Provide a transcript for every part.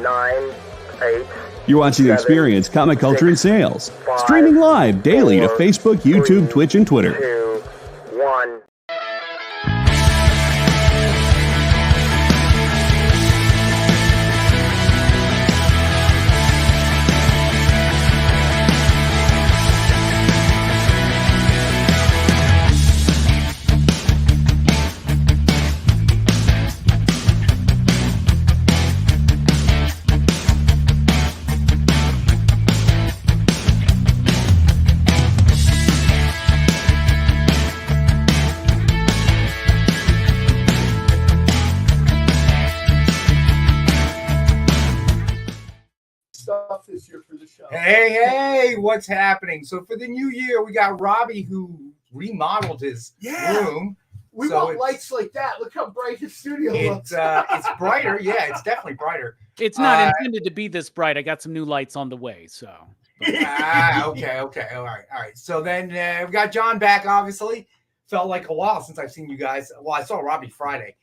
9, 8. You're watching the Experience Comic Culture and Sales. Streaming live daily to Facebook, YouTube, Twitch, and Twitter. 2, 1. This year for the show. Hey, what's happening? So for the new year, we got Robbie who remodeled his room. We want lights like that. Look how bright his studio looks. It's brighter. Yeah, it's definitely brighter. It's not intended to be this bright. I got some new lights on the way, so. Okay. All right. So then we got John back, obviously. Felt like a while since I've seen you guys. Well, I saw Robbie Friday.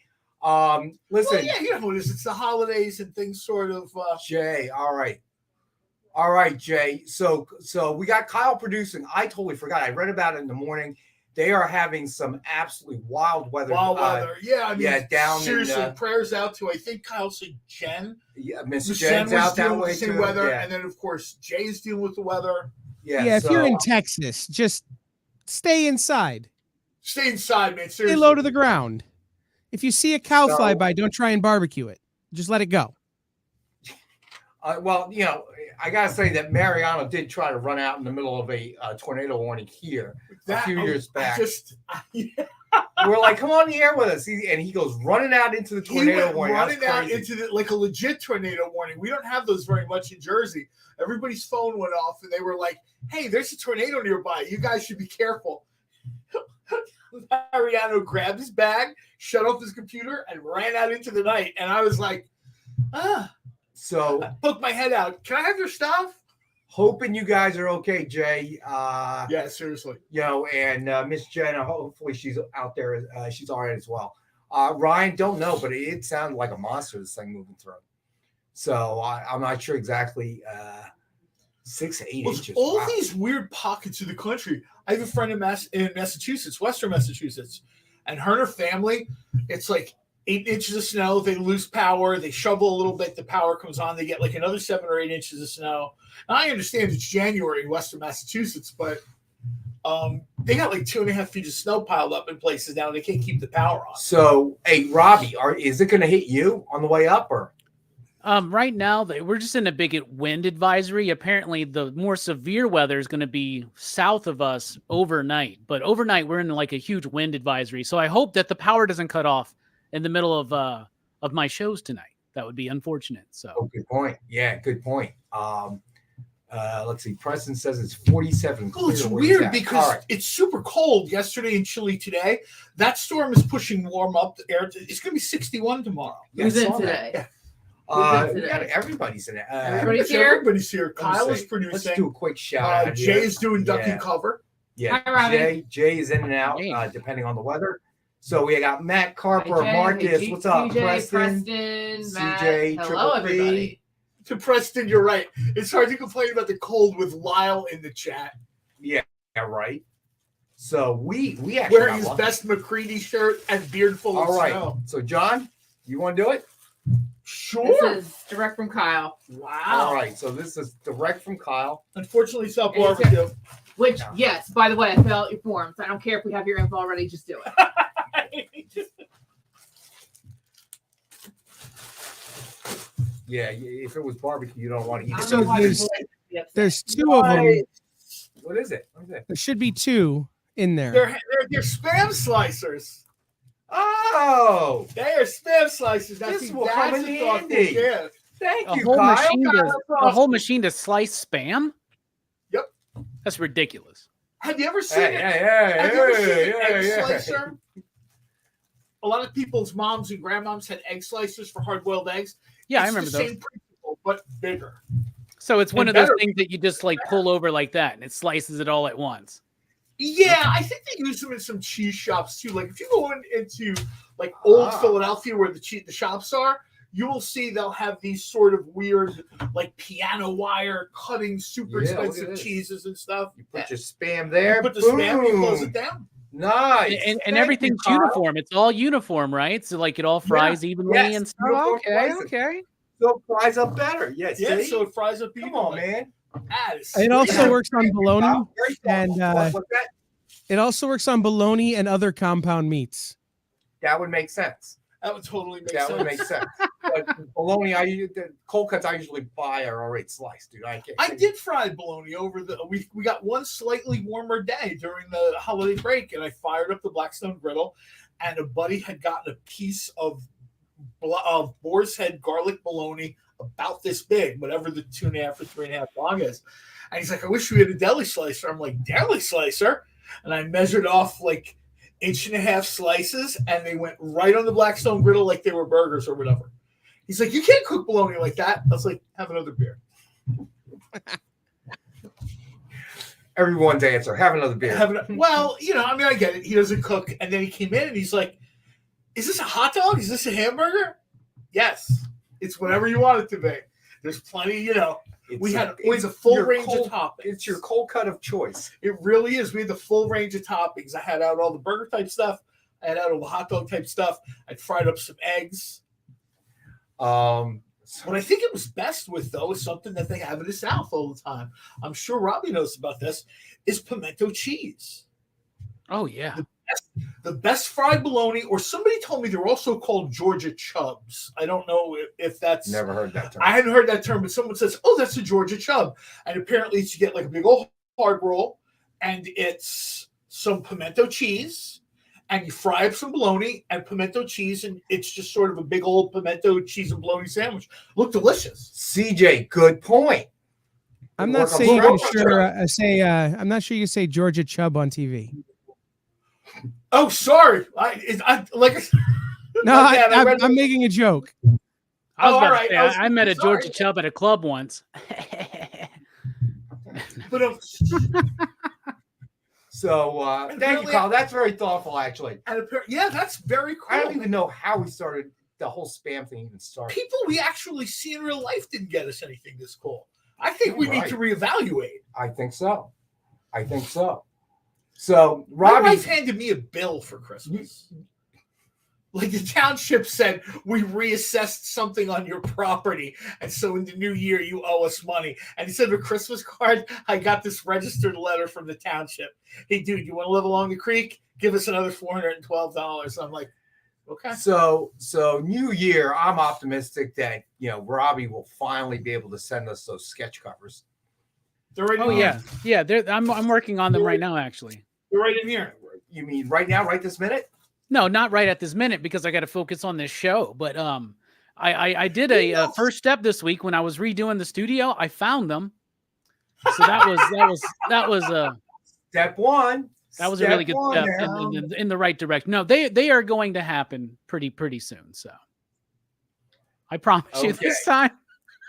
Listen. Well, yeah, you know what it is. It's the holidays and things sort of. Jay, all right, Jay. So we got Kyle producing. I totally forgot. I read about it in the morning. They are having some absolutely wild weather. Yeah, I mean, down seriously, prayers out to, I think Kyle said Jen. Yeah, Miss Jen's out that way too. Weather, yeah. And then of course Jay's dealing with the weather. Yeah, if you're in Texas, just stay inside. Stay inside, man. Seriously. Stay low to the ground. If you see a cow fly by, don't try and barbecue it. Just let it go. Well, you know, I gotta say that Mariano did try to run out in the middle of a tornado warning here a few years back. We're like, come on the air with us, and he goes running out into the tornado warning. Running out into like a legit tornado warning. We don't have those very much in Jersey. Everybody's phone went off, and they were like, "Hey, there's a tornado nearby. You guys should be careful." Mariano grabbed his bag, shut off his computer, and ran out into the night. And I was like, So I poked my head out. Can I have your stuff? Hoping you guys are okay, Jay. Yeah, seriously. You know, and Miss Jenna, hopefully she's out there. She's all right as well. Ryan, don't know, but it sounded like a monster, this thing moving through. So I'm not sure exactly 6 to 8 inches. All these weird pockets of the country. I have a friend in Massachusetts, Western Massachusetts, and her and her family, it's like 8 inches of snow. They lose power. They shovel a little bit. The power comes on. They get like another 7 or 8 inches of snow. Now, I understand it's January in Western Massachusetts, but they got like 2.5 feet of snow piled up in places now. They can't keep the power on. So, hey, Robbie, is it going to hit you on the way up, or? Right now, we're just in a big wind advisory. Apparently, the more severe weather is going to be south of us overnight. But overnight, we're in like a huge wind advisory. So I hope that the power doesn't cut off in the middle of my shows tonight. That would be unfortunate. So good point. Yeah, good point. Let's see. Preston says it's 47. Oh, it's weird because it's super cold yesterday and chilly today. That storm is pushing warm up the air. It's going to be 61 tomorrow. Who's in today? Yeah. Everybody's in it. Everybody's here. Everybody's here. Kyle is producing. Let's do a quick shout out. Jay is doing duck and cover. Yeah, hi, Robbie. Jay is in and out depending on the weather. So we got Matt Carper, Marcus. What's up, Preston, Matt. CJ, Hello, everybody. To Preston, you're right. It's hard to complain about the cold with Lyle in the chat. Yeah, right. So we actually wearing his best McCready shirt and beard full of snow. So John, you want to do it? Sure. This is direct from Kyle. Wow. All right. So this is direct from Kyle. Unfortunately, it's not barbecue. Which, yes, by the way, I fill out your forms. I don't care if we have your info already. Just do it. Yeah, if it was barbecue, you don't want to eat it. So there's 2 of them. What is it? There should be 2 in there. They're spam slicers. Oh, they are spam slicers. This will come in handy. Thank you, Kyle. A whole machine to slice spam? Yep. That's ridiculous. Have you ever seen an egg slicer? A lot of people's moms and grandmoms had egg slicers for hard-boiled eggs. Yeah, I remember those. Same principle, but bigger. So it's one of those things that you just like pull over like that, and it slices it all at once. Yeah, I think they use them in some cheese shops too. Like if you go into like old Philadelphia where the shops are, you will see they'll have these sort of weird, like piano wire cutting super Yeah, look at expensive this. cheeses and stuff. You put your spam there. You put the boom. spam, you close it down. Nice. And Thank everything's you, Kyle. uniform. It's all uniform, right? So like it all fries evenly yes, and stuff. uniform Okay, pricing. okay. So it fries up better. Yes. Yeah, see? so it fries up. Come on, man. It also works on bologna, Very and thoughtful. What's that? it also works on bologna and other compound meats. That would make sense. That would totally make That sense. would make sense. But bologna, the cold cuts I usually buy are already sliced, dude. I did fried bologna over we got one slightly warmer day during the holiday break, and I fired up the Blackstone griddle, and a buddy had gotten a piece of boar's head garlic bologna about this big, whatever the 2.5 or 3.5 long is. And he's like, I wish we had a deli slicer. I'm like, deli slicer? And I measured off like 1.5 slices, and they went right on the Blackstone griddle like they were burgers or whatever. He's like, you can't cook bologna like that. I was like, have another beer. Everyone's answer. Have another beer. Well, I mean, I get it. He doesn't cook. And then he came in and he's like, is this a hot dog? Is this a hamburger? Yes. It's whatever you want it to be. There's plenty, we had a full range of toppings. It's your cold cut of choice. It really is. We had the full range of toppings. I had out all the burger type stuff. I had out all the hot dog type stuff. I'd fried up some eggs. What I think it was best with, though, is something that they have in the South all the time. I'm sure Robbie knows about this, is pimento cheese. Oh, yeah. The best fried bologna, or somebody told me they're also called Georgia chubs. I don't know if that's... Never heard that term. I hadn't heard that term, but someone says, oh, that's a Georgia chub. And apparently it's you get like a big old hard roll, and it's some pimento cheese, and you fry up some bologna and pimento cheese, and it's just sort of a big old pimento cheese and bologna sandwich. Look delicious. CJ, good point. I'm not saying you can I'm not sure you can say Georgia Chubb on TV. Oh, sorry. No, I'm making a joke. I was all about right. to say, I met a Georgia Chubb at a club once. But so thank you, Kyle. That's very thoughtful, actually. And yeah, that's very cool. I don't even know how we started the whole spam thing even started. People we actually see in real life didn't get us anything this cool. I think we need to reevaluate. I think so. So Robbie, my wife handed me a bill for Christmas. Like the township said, we reassessed something on your property, and so in the new year you owe us money. And instead of a Christmas card, I got this registered letter from the township. Hey, dude, you want to live along the creek? Give us another $412. I'm like, okay. So new year, I'm optimistic that Robbie will finally be able to send us those sketch covers. They're right. Oh yeah. I'm working on them right now, actually. They're right in here. You mean right now, right this minute? No, not right at this minute because I got to focus on this show. But I did a first step this week when I was redoing the studio. I found them, so that was step one. That was a really good step in the right direction. No, they are going to happen pretty soon. So I promise you this time.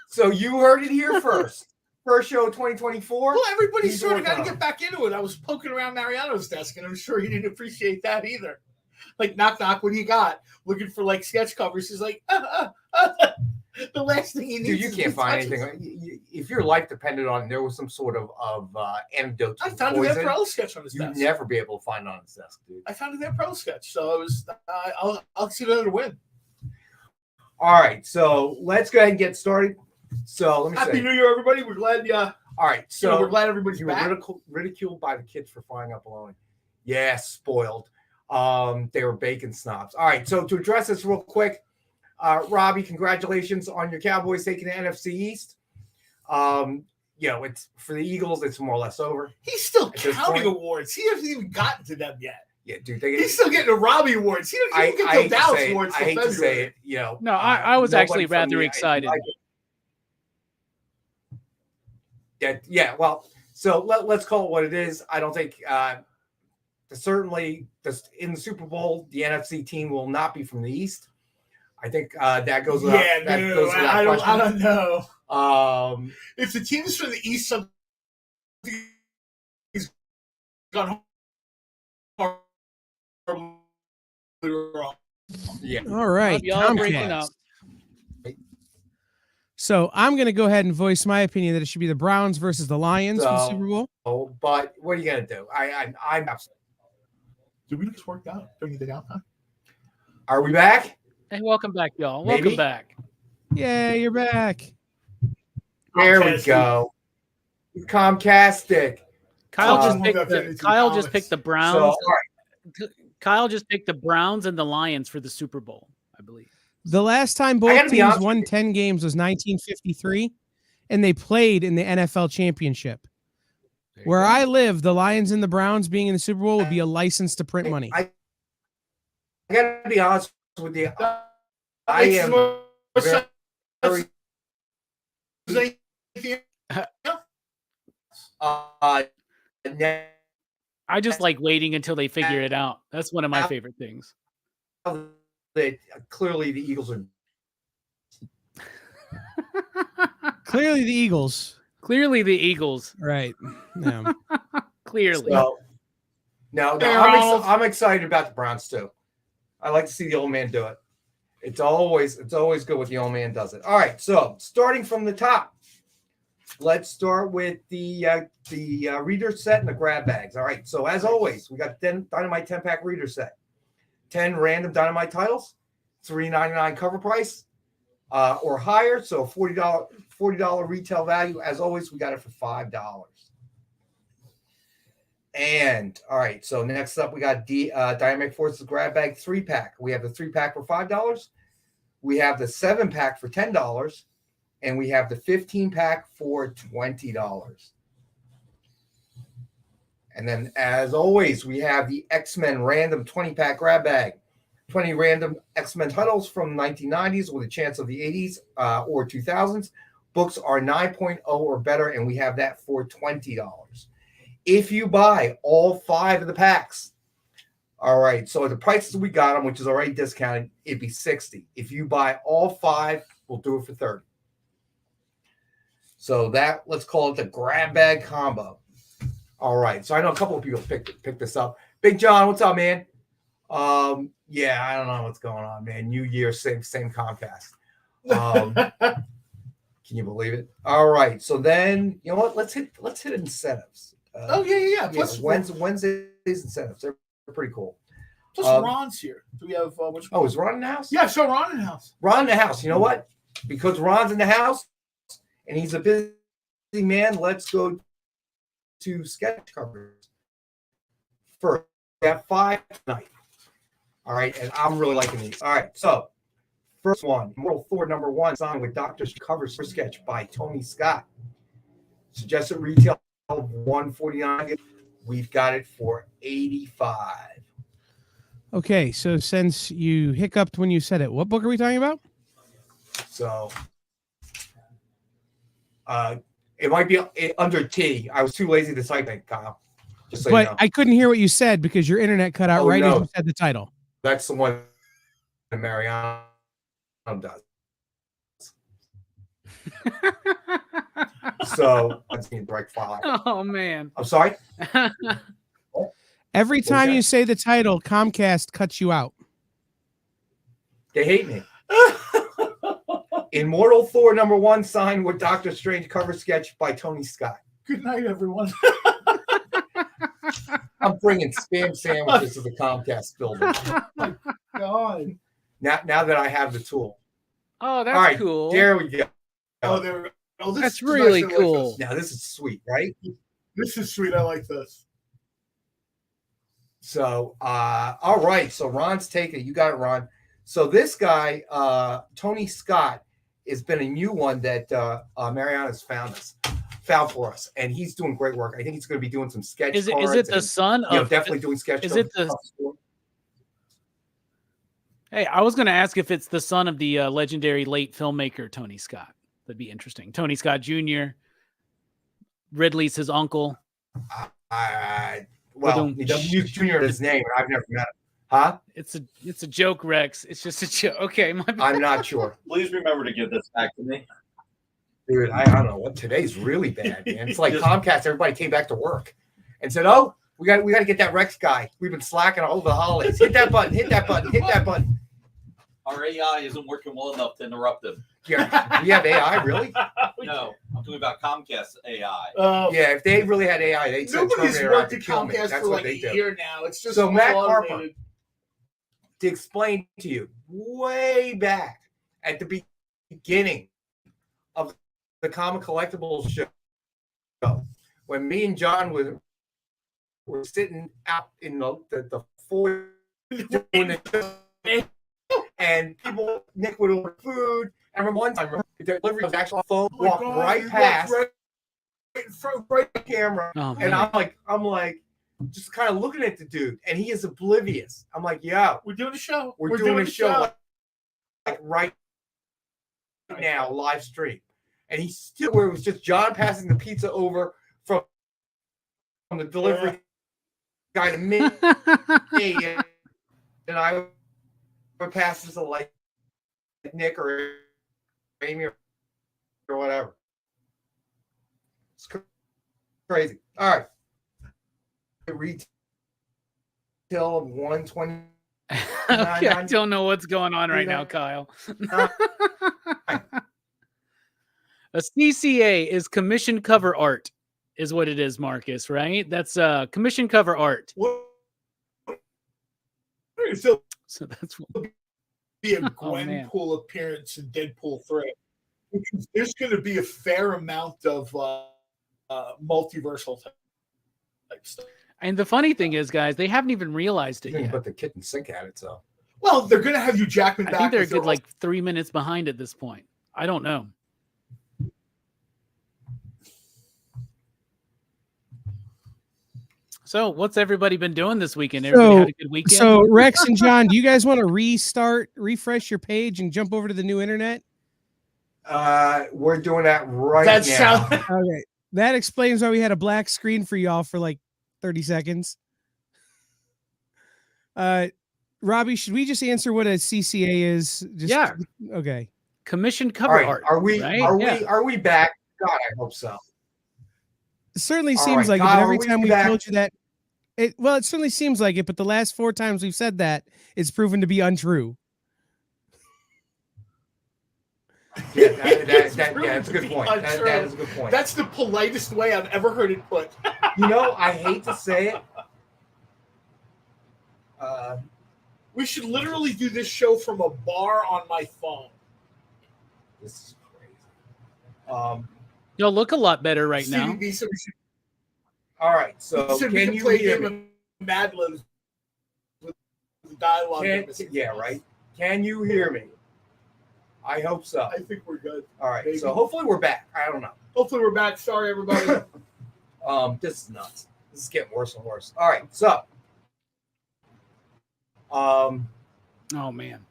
So you heard it here first. First show of 2024. Well, everybody sort of got to get back into it. I was poking around Mariano's desk, and I'm sure he didn't appreciate that either. Like, knock, knock, what do you got? Looking for, like, sketch covers. He's like, the last thing he needs. Dude, you can't find anything. If your life depended on there was some sort of antidote to I found a Vampirella sketch on his desk. You'd never be able to find it on his desk, dude. I found a Vampirella sketch, so I'll consider it a win. All right, so let's go ahead and get started. So let me Happy New Year, everybody. We're glad all right, so we're glad everybody's back. Ridiculed by the kids for frying up bologna. Yeah, spoiled. They were bacon snobs. All right, so to address this real quick, Robbie, congratulations on your Cowboys taking the NFC East. It's for the Eagles, it's more or less over. He's still counting awards. He hasn't even gotten to them yet. Yeah, dude, he's still getting the Robbie awards. He doesn't get the Dallas awards. I hate to say it, No, I was actually rather excited. Well, so let's call it what it is. I don't think certainly in the Super Bowl, the NFC team will not be from the East. I think that goes without, I don't know. If the team is from the East, something is gone horribly wrong. Yeah. All right. Y'all breaking up. So I'm going to go ahead and voice my opinion that it should be the Browns versus the Lions for the Super Bowl. Oh, but what are you going to do? I'm absolutely. Did we just work out during the downtime? Are we back? Hey, welcome back, y'all. Maybe? Welcome back. Yeah, you're back. There we go. Comcastic. Kyle Uh, just picked the Browns. So, all right. Kyle just picked the Browns and the Lions for the Super Bowl, I believe. The last time both gotta be teams honest won with you. 10 games was 1953, and they played in the NFL championship. Where I live, the Lions and the Browns being in the Super Bowl would be a license to print money. I got to be honest with you. I am very, I just like waiting until they figure it out. That's one of my favorite things. that clearly the Eagles are. Clearly the Eagles. Clearly the Eagles. Right. Yeah. Clearly. So, no, I'm excited about the Browns too. I like to see the old man do it. It's always good when the old man does it. All right, so starting from the top, let's start with the reader set and the grab bags. All right, so as always, we got 10 Dynamite 10-pack reader set, 10 random Dynamite titles, $3.99 cover price or higher, so $40 retail value. As always, we got it for $5. And all right, so next up we got Dynamic Forces grab bag 3-pack. We have the 3-pack for $5. We have the 7-pack for $10, and we have the 15-pack for $20. And then, as always, we have the X-Men random 20-pack grab bag. 20 random X-Men titles from the 1990s with a chance of the 80s or 2000s. Books are 9.0 or better, and we have that for $20. If you buy all 5 of the packs, all right, so the prices we got them, which is already discounted, it'd be $60. If you buy all 5, we'll do it for $30. So that, let's call it the grab bag combo. All right, so I know a couple of people picked this up. Big John, what's up, man? Yeah, I don't know what's going on, man. New Year, same Comcast. Can you believe it? All right, so then you know what? Let's hit incentives. Yeah. Plus, Wednesday's incentives. They're pretty cool. plus Ron's here. Do we have which? Oh, is Ron in the house? Yeah, show Ron in the house. Ron in the house. You know what? Because Ron's in the house and he's a busy man, let's go to sketch covers first. We have 5 tonight. All right, and I'm really liking these. All right, so first one, Mortal Thor #1, signed with Dr. Covers for sketch by Tony Scott. Suggested retail of $149. We've got it for $85. Okay, so since you hiccuped when you said it, what book are we talking about? So it might be under T. I was too lazy to type it, Kyle. Just so But you know. I couldn't hear what you said because your internet cut out as you said the title. That's the one that Mariano does. So let's need direct file. Oh man. I'm sorry. Every time Okay. you say the title, Comcast cuts you out. They hate me. Immortal Thor #1, signed with Doctor Strange, cover sketch by Tony Scott. Good night, everyone. I'm bringing spam sandwiches to the Comcast building. God. Now that I have the tool. Oh, that's All right, cool. there we go. Oh, there. Oh, this That's is really nice. I like cool. Now this is sweet, right? This is sweet. I like this. So, all right. So Ron's taking it. You got it, Ron. So this guy, Tony Scott, has been a new one that Mariana's found for us, and he's doing great work. I think he's going to be doing some sketch. Is it the and, son of? definitely doing sketch. Is it the? Hey, I was going to ask if it's the son of the legendary late filmmaker Tony Scott. That'd be interesting. Tony Scott Jr. Ridley's his uncle. Well, he doesn't use Junior in his name, and I've never met him. Huh? It's a joke, Rex. It's just a joke. Okay, my bad. I'm not sure. Please remember to give this back to me. Dude, I don't know what today's really bad, man. It's like Comcast, everybody came back to work and said, "Oh, we got to get that Rex guy. We've been slacking all over the holidays. Hit that button, hit that button, hit that button." Our AI isn't working well enough to interrupt him. Yeah, we have AI, really? No, I'm talking about Comcast AI. Yeah, if they really had AI, they'd send Nobody's Terminator out worked to at kill me. Comcast That's for what like they a do. year now. It's just So all Matt Harper, automated. to explain to you, way back at the beginning of the Comic Collectables show, when me and John were sitting out in the foyer doing the show, and Nick would order food. I remember one time, the delivery was actually on the phone, walked right past the camera, Oh, and man. I'm like, just kind of looking at the dude, and he is oblivious. I'm like, yo, We're doing a show. we're doing a show like right now, live stream, and he's still where it was just John passing the pizza over from the delivery guy to me, and I would pass this to like Nick or Amy or whatever. It's crazy. All right. Retail of 120. Okay, I don't know what's going on right now, Kyle. A CCA is commission cover art, is what it is, Marcus, right? That's commission cover art. So that's what be a Oh, man. Gwenpool appearance in Deadpool 3. Because there's going to be a fair amount of multiversal type stuff. And the funny thing is, guys, they haven't even realized it You can yet. put the kitchen sink at it, so. Well, they're going to have you Jackman I back. think they're a with good their like 3 minutes behind at this point. I don't know. So, what's everybody been doing this weekend? Everybody had a good weekend. So Rex and John, do you guys want to refresh your page and jump over to the new internet? We're doing that right That now. sound- Okay. That explains why we had a black screen for y'all for like 30 seconds. Robbie, should we just answer what a CCA is? Just, Yeah. Okay. Commission All cover right. art. Are we right? are we back? God, I hope so. It certainly All seems right, like it, Kyle, but every are we time we've back? told you that, it certainly seems like it, but the last 4 times we've said that, it's proven to be untrue. Yeah, that's a good point. That is a good point. That's the politest way I've ever heard it put. You know, I hate to say it. We should literally do this show from a bar on my phone. This is crazy. You'll look a lot better right now. CBB, so we should, All right, so so we can can you play a hear game me? of Mad Libs with the dialogue. Yeah, right. Can you hear me? I hope so. I think we're good. All right, Maybe. so hopefully we're back. I don't know. Hopefully we're back. Sorry, everybody. This is nuts. This is getting worse and worse. All right, so Oh man.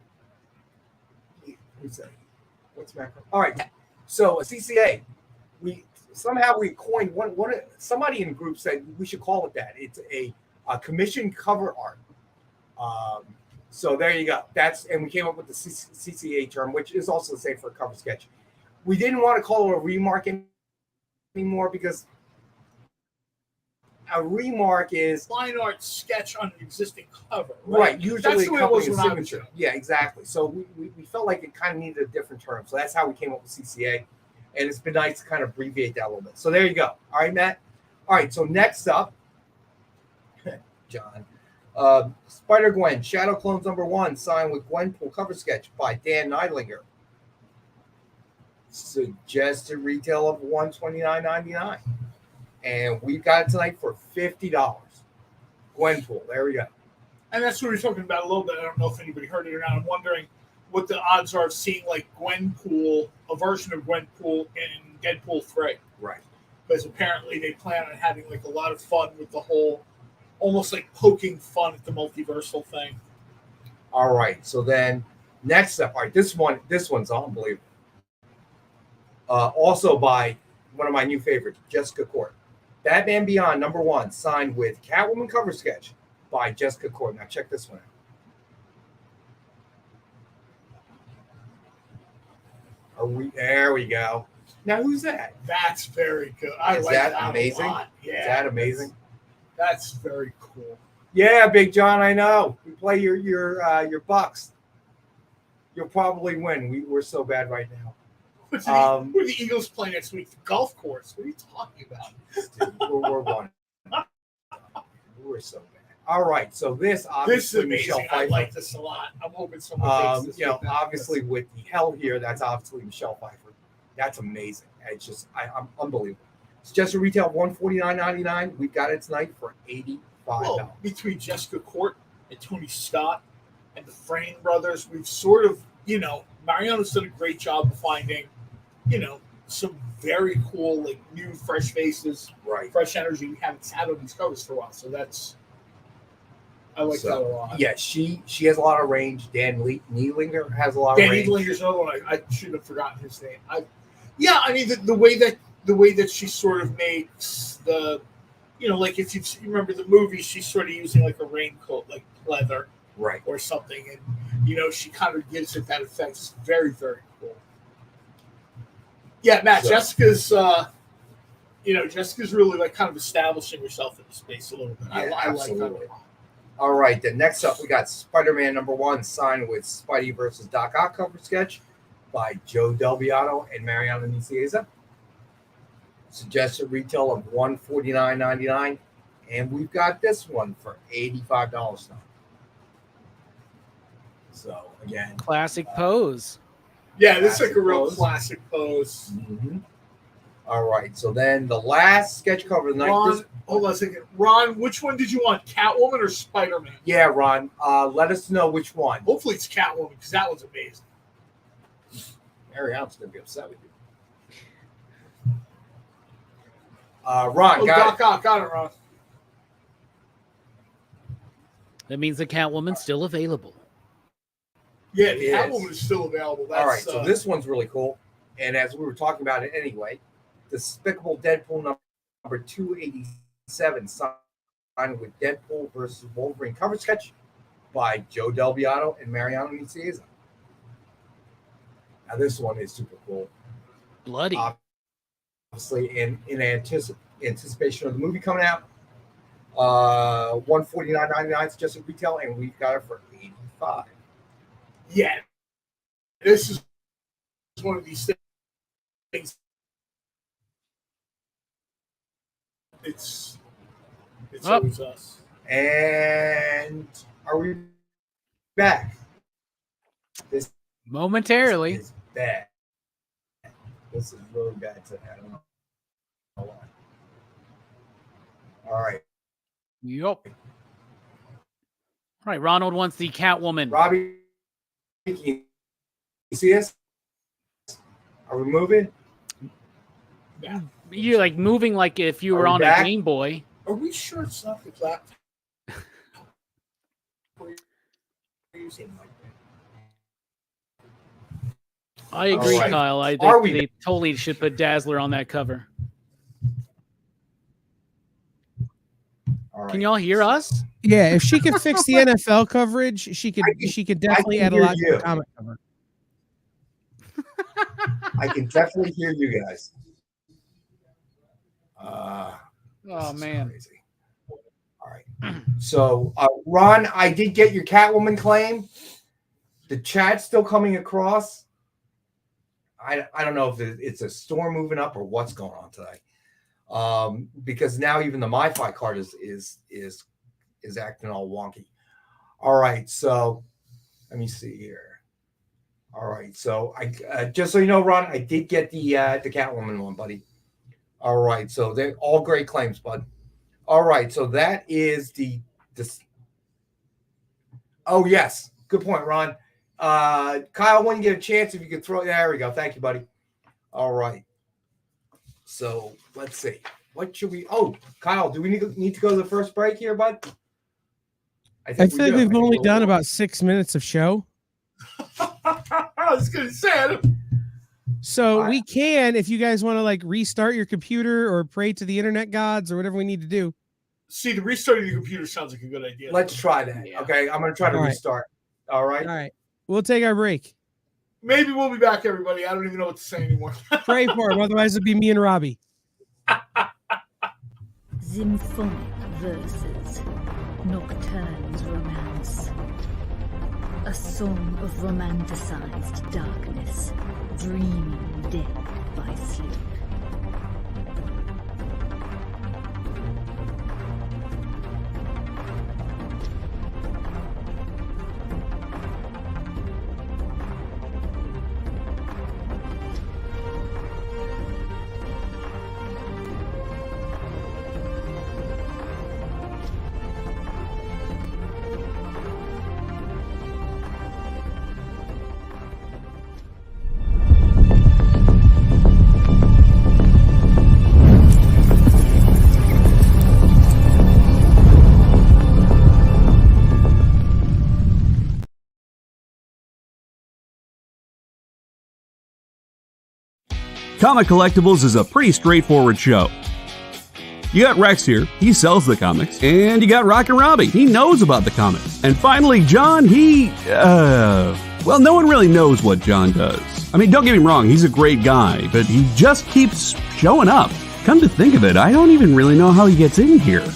what's macro? All right, so a CCA, we coined one. Somebody in the group said we should call it that. It's a commission cover art. So there you go. And we came up with the CCA term, which is also the same for a cover sketch. We didn't want to call it a remark anymore because a remark is Line art sketch on an existing cover. right. Usually That's the way it was accompanying when I was signature. young. Yeah, exactly. So we felt like it kind of needed a different term. So that's how we came up with CCA. And it's been nice to kind of abbreviate that a little bit. So there you go. All right, Matt. All right. So next up, John. Spider-Gwen, Shadow Clones #1, signed with Gwenpool cover sketch by Dan Neidlinger. Suggested retail of $129.99. And we got it tonight for $50. Gwenpool, there we go. And that's what we were talking about a little bit. I don't know if anybody heard it or not. I'm wondering what the odds are of seeing like Gwenpool, a version of Gwenpool in Deadpool 3. Right. Because apparently they plan on having like a lot of fun with the whole, almost like poking fun at the multiversal thing. All right. So then next up, all right, this one's unbelievable. Also by one of my new favorites, Jessica Court. Batman Beyond #1, signed with Catwoman cover sketch by Jessica Court. Now check this one out. There we go. Now who's that? That's very good. Is like that that amazing? A lot. Yeah, Is that amazing? That's very cool. Yeah, Big John, I know. We play your Bucks. You'll probably win. We're so bad right now. Who are the Eagles play next week? The golf course. What are you talking about? Dude, we're one. We're so bad. All right, so this This is obviously amazing. Michelle I Pfeiffer. like this a lot. I'm hoping someone takes this. You know, with them. obviously with the hell here, that's obviously Michelle Pfeiffer. That's amazing. It's just I'm unbelievable. It's just a retail $149.99. We got it tonight for $85. Well, between Jessica Court and Tony Scott and the Frame brothers, we've sort of, you know, Mariano's done a great job of finding, you know, some very cool, like new, fresh faces, Right. fresh energy we haven't had on these covers for a while. So that's, I like that a lot. Yeah, she has a lot of range. Dan Neelinger has a lot of Danny range. Linger's another one. I should have forgotten his name. I mean the way that she sort of makes the, you know, like if you remember the movie, she's sort of using like a raincoat, like leather, Right. or something, and you know she kind of gives it that effect. It's very, very cool. Yeah, Matt. So- Jessica's really like kind of establishing herself in the space a little bit. I like absolutely. that. All right, then next up we got Spider-Man #1 signed with Spidey versus Doc Ock cover sketch by Joe Del Beato and Mariano Nicieza. Suggested retail of $149.99, and we've got this one for $85 now. So again, Classic pose. Yeah, this is like a real Pose. classic pose. All right, so then the last sketch cover of the night. Ron, hold on a second. Ron, which one did you want, Catwoman or Spider-Man? Yeah, Ron, let us know which one. Hopefully it's Catwoman because that one's amazing. Mariano's going to be upset with you. Ron, Oh, got Doc Ock, got it, Ron. That means the Catwoman's still available. Yeah, It the is. Catwoman is still available. That's, All right, so this one's really cool. And as we were talking about it anyway, Despicable Deadpool number 287 signed with Deadpool versus Wolverine cover sketch by Joe Del Beato and Mariano Nicieza. Now this one is super cool. Bloody. Obviously, in anticipation of the movie coming out. $149.99 suggested retail, and we've got it for $85. yeah, this is one of these things. It's Oh. always us. And are we back? This Momentarily. is bad. This is really bad today. I don't know why. All right. Yup. All right, Ronald wants the Catwoman. Robbie, can you see us? Are we moving? Yeah. You're like moving like if you Are were we on back? a Game Boy. Are we sure it's not the laptop? We're using like that. I agree, All right. Kyle. Are we- They totally should put Dazzler on that cover. All right. Can y'all hear us? Yeah, if she could fix the NFL coverage, she could definitely can add a hear lot to you. the comic cover. I can definitely hear you guys. Oh This is man. crazy. All right. So, Ron, I did get your Catwoman claim. The chat's still coming across. I don't know if it's a storm moving up or what's going on today. Because now even the MiFi card is acting all wonky. All right, so let me see here. All right, so I just so you know, Ron, I did get the Catwoman one, buddy. All right, so they're all great claims, bud. All right, so that is this. Oh yes, good point, Ron. Kyle, when you get a chance, if you could throw, there we go. Thank you, buddy. All right. So let's see. What should we? Oh, Kyle, do we need to go to the first break here, bud? I feel like do. we've I only think done we'll- about 6 minutes of show. I was gonna say, I don't- So we can, if you guys want to like restart your computer or pray to the internet gods or whatever we need to do. see the restarting the computer sounds like a good idea. Let's try that. Yeah. Okay, I'm gonna try to All right. restart. All right. All right. We'll take our break. Maybe we'll be back, everybody. I don't even know what to say anymore. Pray for him. Otherwise, it'd be me and Robbie. Symphonic verses, Nocturne's romance. A song of romanticized darkness, dreaming death by sleep. Comic Collectables is a pretty straightforward show. You got Rex here, he sells the comics, and you got Rockin' Robbie, he knows about the comics. And finally, John, well, no one really knows what John does. I mean, don't get me wrong, he's a great guy, but he just keeps showing up. Come to think of it, I don't even really know how he gets in here.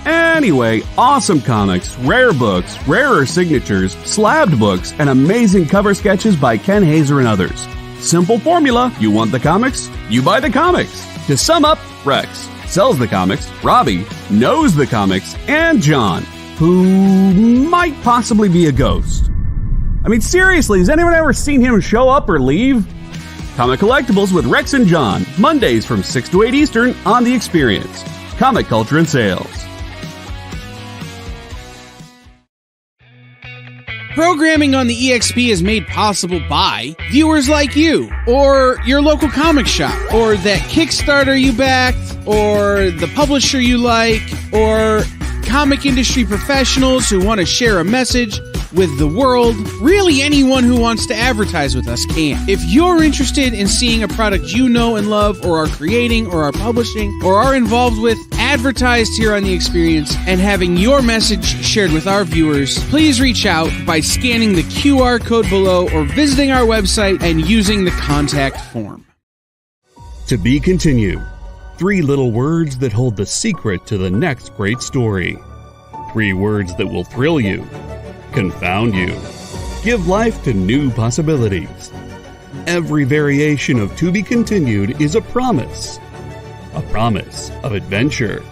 Anyway, awesome comics, rare books, rarer signatures, slabbed books, and amazing cover sketches by Ken Hazer and others. Simple formula, you want the comics, you buy the comics. To sum up, Rex sells the comics, Robbie knows the comics, and John, who might possibly be a ghost. I mean, seriously, has anyone ever seen him show up or leave? Comic Collectables with Rex and John, Mondays from 6 to 8 Eastern on The Experience. Comic Culture and Sales. Programming on the EXP is made possible by viewers like you, or your local comic shop, or that Kickstarter you backed, or the publisher you like, or comic industry professionals who want to share a message with the world. Really, anyone who wants to advertise with us can. If you're interested in seeing a product you know and love, or are creating, or are publishing, or are involved with, advertised here on The Experience, and having your message shared with our viewers, please reach out by scanning the QR code below or visiting our website and using the contact form. To be continued. 3 little words that hold the secret to the next great story. 3 words that will thrill you, confound you, give life to new possibilities. Every variation of To Be Continued is a promise of adventure,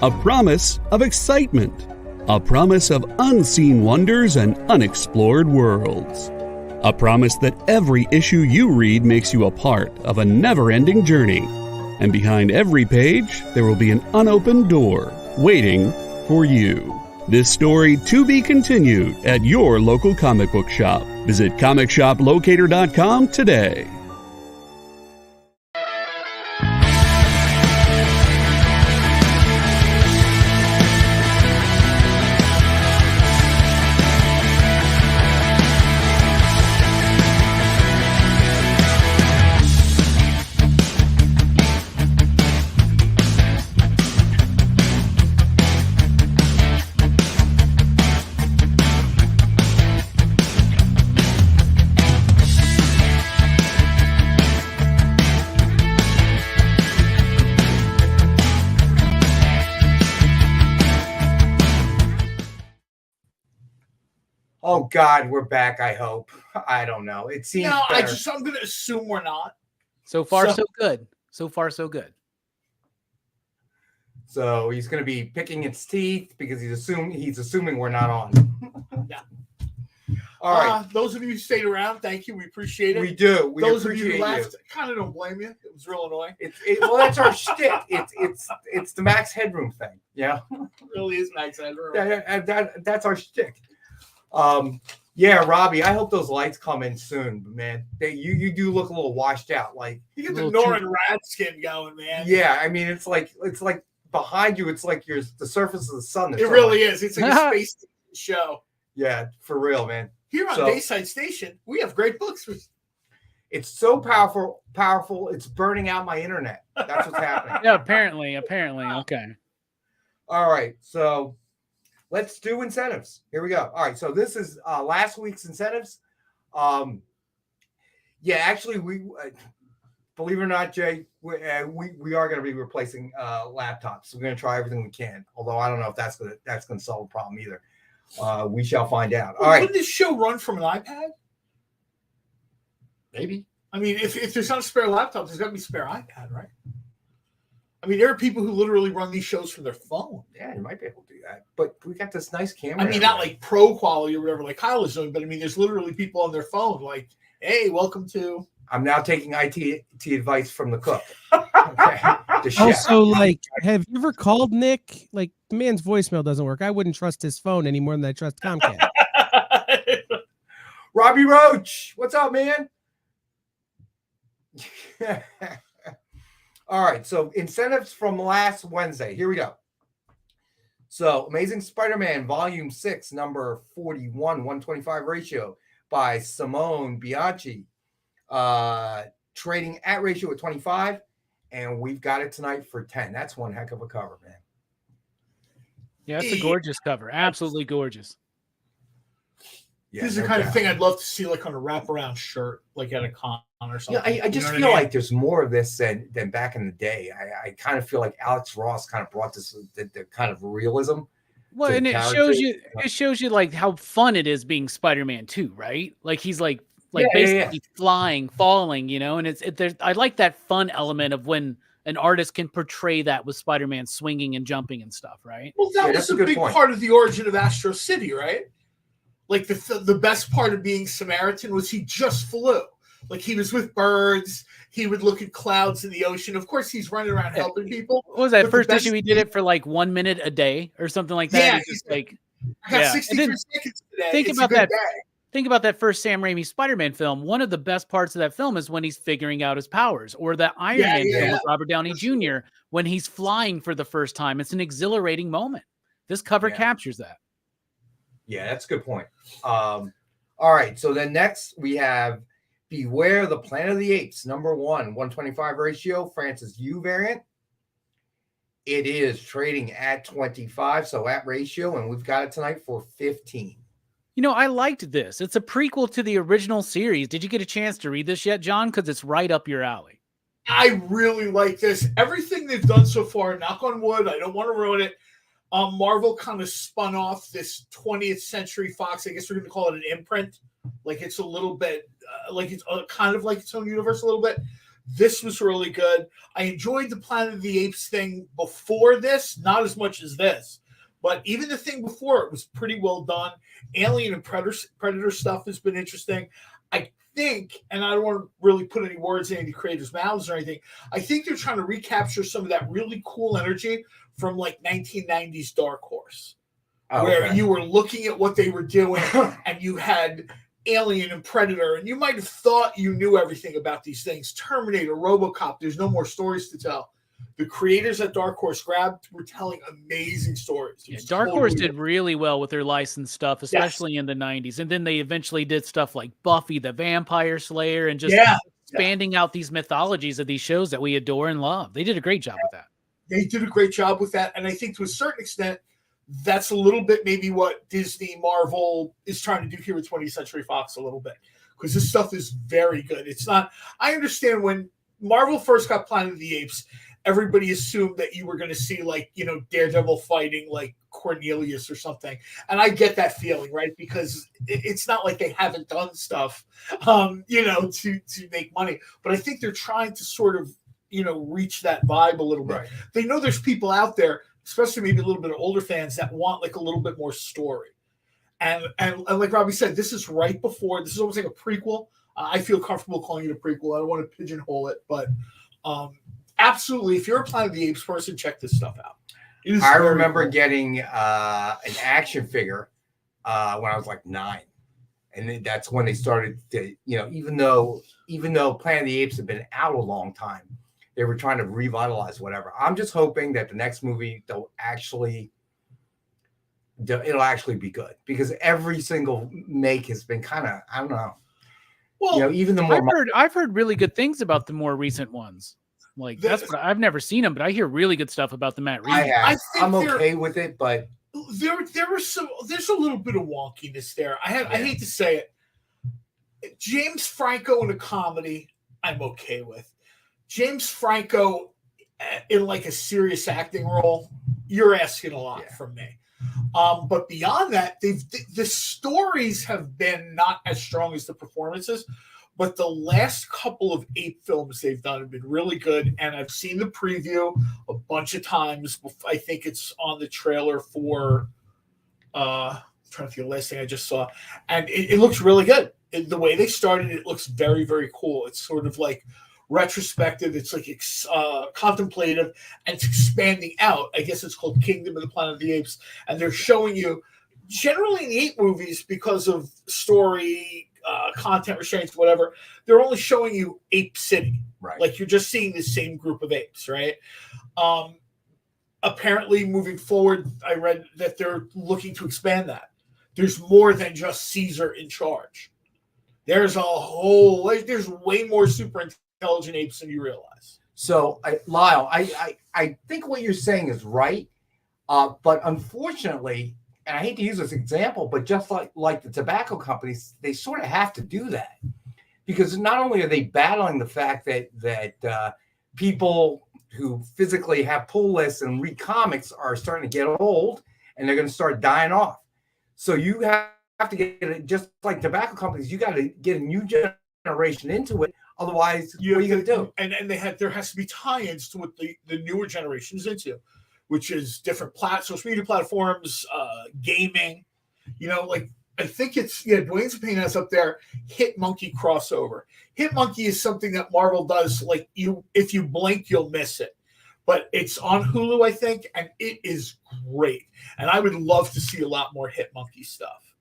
a promise of excitement, a promise of unseen wonders and unexplored worlds, a promise that every issue you read makes you a part of a never-ending journey, and behind every page there will be an unopened door waiting for you. This story to be continued at your local comic book shop. Visit comicshoplocator.com today. Oh God, we're back. I hope. I don't know. It seems. No, better. I'm going to assume we're not. So far, so good. So far, so good. So he's going to be picking its teeth because he's assuming we're not on. Yeah. All right. Those of you who stayed around, thank you. We appreciate it. We do. We Those of you appreciate who left, kind of don't blame you. It was real annoying. Well, that's our shtick. It's the Max Headroom thing. Yeah. It really is Max Headroom. That's our shtick. Yeah, Robbie, I hope those lights come in soon, but man, you do look a little washed out. Like you get the Norrin rat skin going, man. Yeah, I mean it's like behind you, it's like the surface of the sun. It really is. It's like a space show. Yeah, for real, man. Here on Bayside Station, we have great books. It's so powerful. It's burning out my internet. That's what's happening. Yeah, apparently. Okay. All right, so let's do incentives. Here we go. All right, so this is last week's incentives. Yeah, actually, we believe it or not, Jay, we are going to be replacing laptops. We're going to try everything we can. Although I don't know if that's going to solve a problem either. We shall find out. All Well, right. wouldn't this show run from an iPad? Maybe. I mean, if there's not a spare laptop, there's got to be a spare iPad, right? I mean, there are people who literally run these shows from their phone. Yeah, you might be able to do that. But we got this nice camera. I mean, not like pro quality or whatever like Kyle is doing, but I mean, there's literally people on their phone like, hey, welcome to. I'm now taking IT advice from the cook. Okay. The chef. Also, like, have you ever called Nick? Like, the man's voicemail doesn't work. I wouldn't trust his phone any more than I trust Comcast. Robbie Roach, what's up, man? All right, so incentives from last Wednesday. Here we go. So, Amazing Spider-Man Volume 6, number 41, 125 ratio by Simone Bianchi. Trading at ratio at 25, and we've got it tonight for 10. That's one heck of a cover, man. Yeah, it's a gorgeous cover. Absolutely gorgeous. Yeah, This is the kind of thing I'd love to see like on a wraparound shirt, like at a con or something. Yeah, I just feel like there's more of this than back in the day. I kind of feel like Alex Ross kind of brought this the kind of realism. Well, and it shows you like how fun it is being Spider-Man too, right? Like he's like basically flying, falling, you know, and I like that fun element of when an artist can portray that with Spider-Man swinging and jumping and stuff, right? Well, that was a big part of the origin of Astro City, right? Like the best part of being Samaritan was he just flew. Like he was with birds. He would look at clouds in the ocean. Of course, he's running around helping people. What was that first issue? He did it for like 1 minute a day or something like that. Yeah, he's just like, I got 63 seconds today. Think It's about a good that. day. Think about that first Sam Raimi Spider-Man film. One of the best parts of that film is when he's figuring out his powers, or that Iron Man film with Robert Downey Jr. when he's flying for the first time. It's an exhilarating moment. This cover captures that. Yeah, that's a good point. All right, so then next we have Beware the Planet of the Apes, number 1, 125 ratio, Francis Yu variant. It is trading at 25, so at ratio, and we've got it tonight for 15. You know, I liked this. It's a prequel to the original series. Did you get a chance to read this yet, John? Because it's right up your alley. I really like this. Everything they've done so far, knock on wood, I don't want to ruin it. Marvel kind of spun off this 20th Century Fox. I guess we're going to call it an imprint. Like it's a little bit, like it's kind of like its own universe a little bit. This was really good. I enjoyed the Planet of the Apes thing before this, not as much as this. But even the thing before it was pretty well done. Alien and Predator stuff has been interesting. I think, and I don't want to really put any words in any creators' mouths or anything, I think they're trying to recapture some of that really cool energy from like 1990s Dark Horse, where you were looking at what they were doing and you had Alien and Predator, and you might have thought you knew everything about these things. Terminator, RoboCop, there's no more stories to tell. The creators at Dark Horse were telling amazing stories. Yeah, Dark Horse did really well with their licensed stuff, especially in the 90s. And then they eventually did stuff like Buffy the Vampire Slayer and just expanding out these mythologies of these shows that we adore and love. They did a great job with that. They did a great job with that. And I think to a certain extent, that's a little bit maybe what Disney, Marvel is trying to do here with 20th Century Fox a little bit. Because this stuff is very good. It's not, I understand when Marvel first got Planet of the Apes, everybody assumed that you were going to see like, you know, Daredevil fighting like Cornelius or something. And I get that feeling, right? Because it's not like they haven't done stuff, you know, to make money. But I think they're trying to sort of, you know, reach that vibe a little bit. Right. They know there's people out there, especially maybe a little bit of older fans, that want like a little bit more story. And like Robbie said, this is right before, this is almost like a prequel. I feel comfortable calling it a prequel. I don't want to pigeonhole it, but absolutely, if you're a Planet of the Apes person, check this stuff out. I remember getting an action figure when I was like 9. And that's when they started to, you know, even though Planet of the Apes had been out a long time, they were trying to revitalize whatever. I'm just hoping that the next movie it'll actually be good, because every single make has been kind of, I don't know. Well, you know, even the more I've heard really good things about the more recent ones. Like that's what I've never seen them, but I hear really good stuff about the Matt Reeves. I'm okay with it, but there was there's a little bit of wonkiness there. I hate to say it. James Franco in a comedy, I'm okay with. James Franco in like a serious acting role, you're asking a lot from me. But beyond that, the stories have been not as strong as the performances. But the last couple of ape films they've done have been really good, and I've seen the preview a bunch of times. I think it's on the trailer for. I'm trying to think of the last thing I just saw, and it looks really good. The way they started, it looks very, very cool. It's sort of like retrospective. It's like contemplative, and it's expanding out. I guess it's called Kingdom of the Planet of the Apes, and they're showing you generally in the ape movies because of story. Content restraints, whatever, they're only showing you Ape City. Right. Like you're just seeing the same group of apes, right? Apparently, moving forward, I read that they're looking to expand that. There's more than just Caesar in charge. There's there's way more super intelligent apes than you realize. So, Lyle, I think what you're saying is right, but unfortunately, and I hate to use this example, but just like the tobacco companies, they sort of have to do that because not only are they battling the fact that people who physically have pull lists and read comics are starting to get old and they're going to start dying off. So you have to get it, just like tobacco companies, you got to get a new generation into it. Otherwise, what are you going to do? And there has to be tie-ins to what the newer generation is into, which is different social media platforms, gaming. Like I think it's Dwayne's opinion has up there. Hit Monkey crossover. Hit Monkey is something that Marvel does. Like if you blink, you'll miss it. But it's on Hulu, I think, and it is great. And I would love to see a lot more Hit Monkey stuff.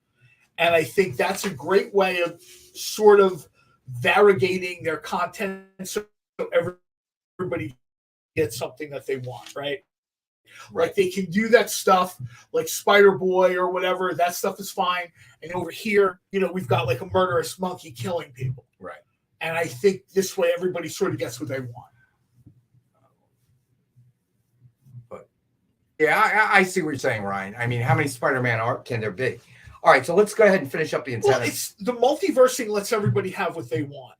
And I think that's a great way of sort of variegating their content so everybody gets something that they want, right? Like they can do that stuff like Spider-Boy or whatever. That stuff is fine. And over here, we've got like a murderous monkey killing people. Right. And I think this way everybody sort of gets what they want. But yeah, I see what you're saying, Ryan. I mean, how many Spider-Man can there be? All right, so let's go ahead and finish up the incentives. Well, it's the multiversing lets everybody have what they want.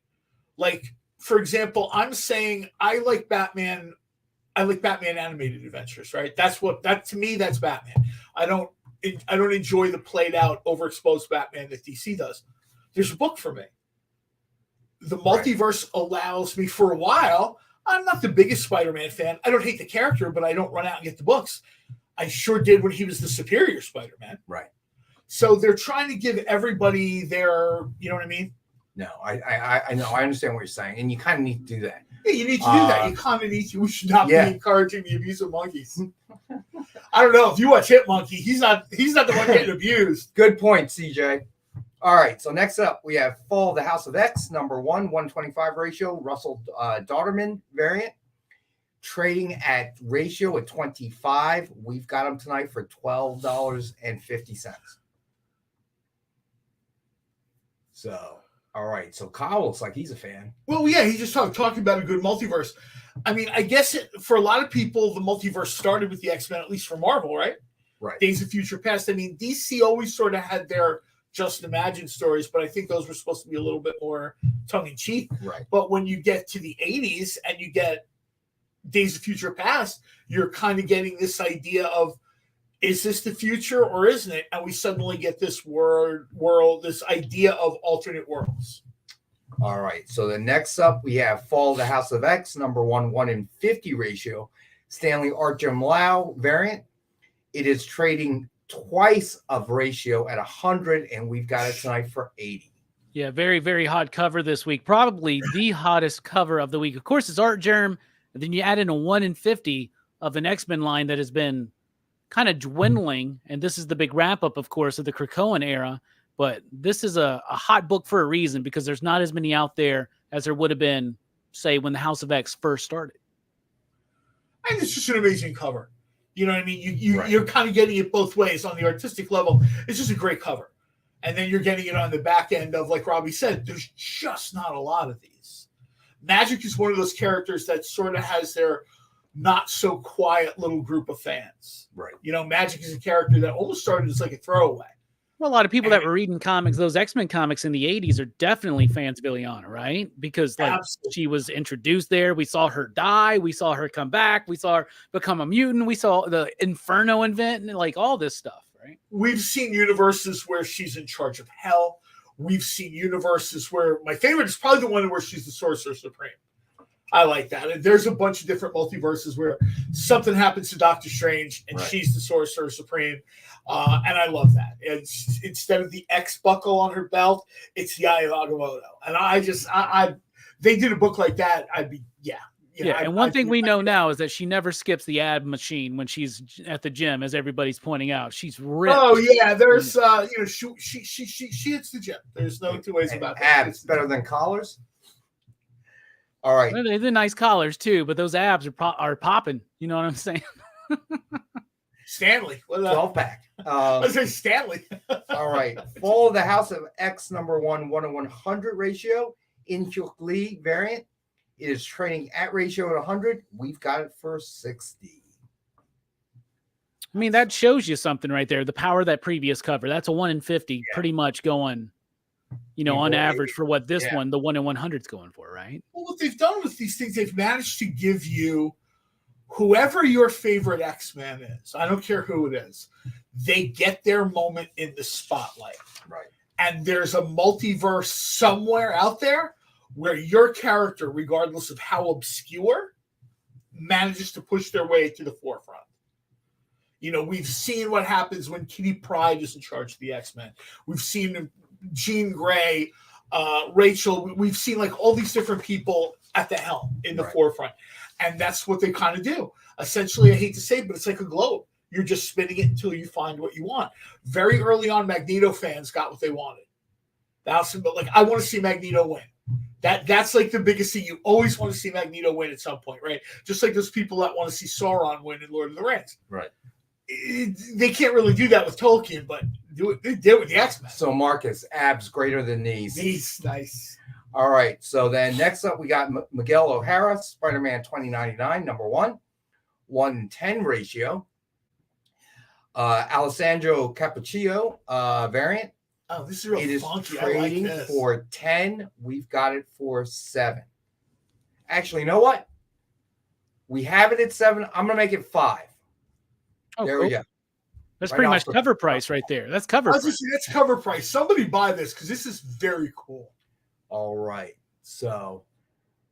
Like, for example, I'm saying I like Batman animated adventures, right? That to me, that's Batman. I don't enjoy the played out, overexposed Batman that DC does. There's a book for me. The multiverse allows me for a while. I'm not the biggest Spider-Man fan. I don't hate the character, but I don't run out and get the books. I sure did when he was the superior Spider-Man. Right. So they're trying to give everybody their, you know what I mean? No, I know. I understand what you're saying. And you kind of need to do that. Yeah, you need to do that. You kind of need to. We should not be encouraging the abuse of monkeys. I don't know. If you watch Hit Monkey, he's not the one getting abused. Good point, CJ. All right. So next up, we have Fall of the House of X, number 1:125 ratio, Russell Dauterman variant. Trading at ratio at 25. We've got them tonight for $12.50. So, all right. So Kyle looks like he's a fan. Well, yeah, he's just talking about a good multiverse. I mean, I guess for a lot of people, the multiverse started with the X-Men, at least for Marvel, right? Right. Days of Future Past. I mean, DC always sort of had their Just Imagine stories, but I think those were supposed to be a little bit more tongue-in-cheek. Right. But when you get to the 80s and you get Days of Future Past, you're kind of getting this idea of, is this the future or isn't it? And we suddenly get this world, this idea of alternate worlds. All right. So the next up, we have Fall of the House of X, number 1:150 ratio, Stanley Archam Lau variant. It is trading twice of ratio at 100, and we've got it tonight for 80. Yeah, very, very hot cover this week. Probably the hottest cover of the week. Of course, it's Art Germ, and then you add in a 1 in 50 of an X-Men line that has been kind of dwindling, and this is the big wrap-up, of course, of the Krakoan era. But this is a hot book for a reason, because there's not as many out there as there would have been, say, when the House of X first started. And it's just an amazing cover. You know what I mean? You're kind of getting it both ways. On the artistic level, it's just a great cover. And then you're getting it on the back end of, like Robbie said, there's just not a lot of these. Magic is one of those characters that sort of has their not so quiet little group of fans. Right. Magic is a character that almost started as like a throwaway. Well, a lot of people that were reading comics, those X-Men comics in the 80s are definitely fans of Ileana, right? Because like she was introduced there. We saw her die. We saw her come back. We saw her become a mutant. We saw the Inferno invent and like all this stuff, right? We've seen universes where she's in charge of hell. We've seen universes where my favorite is probably the one where she's the Sorcerer Supreme. I like that. And there's a bunch of different multiverses where something happens to Doctor Strange and she's the Sorcerer Supreme. And I love that. It's instead of the X buckle on her belt, it's the Eye of Agamotto. And they did a book like that, I'd be, and one thing we know now is that she never skips the ab machine when she's at the gym, as everybody's pointing out. She's ripped. Oh yeah, there's she hits the gym. There's no two ways about that. Abs better than collars. All right. Well, they're nice collars too, but those abs are popping. You know what I'm saying? Stanley. 12-pack. I say Stanley. All right. Fall of the House of X number 1, 1/100 ratio. In-Hyuk Lee variant. It is trading at ratio at 100. We've got it for 60. I mean, that shows you something right there. The power of that previous cover. That's a 1 in 50, pretty much going, on average for what this one, the 1 in 100 is going for, right? Well, what they've done with these things, they've managed to give you whoever your favorite X-Men is. I don't care who it is. They get their moment in the spotlight. Right. And there's a multiverse somewhere out there where your character, regardless of how obscure, manages to push their way to the forefront. We've seen what happens when Kitty Pryde is in charge of the X-Men. We've seen Jean Grey, Rachel. We've seen like all these different people at the helm in the forefront. And that's what they kind of do. Essentially, I hate to say it, but it's like a globe. You're just spinning it until you find what you want. Very early on, Magneto fans got what they wanted. But like, I want to see Magneto win. That's like the biggest thing. You always want to see Magneto win at some point, right? Just like those people that want to see Sauron win in Lord of the Rings. Right. They can't really do that with Tolkien, but they did it with the X-Men. So Marcus, abs greater than knees. Knees, nice. All right. So then next up, we got Miguel O'Hara, Spider-Man 2099, number 1, 1:10 ratio. Alessandro Cappuccio variant. Oh, this is real funky. It is trading I like this. for 10. We've got it for 7. Actually, you know what? We have it at 7. I'm going to make it 5. Oh, there cool. we go. That's pretty much cover price right there. That's cover price. That's cover price. Somebody buy this because this is very cool. All right. So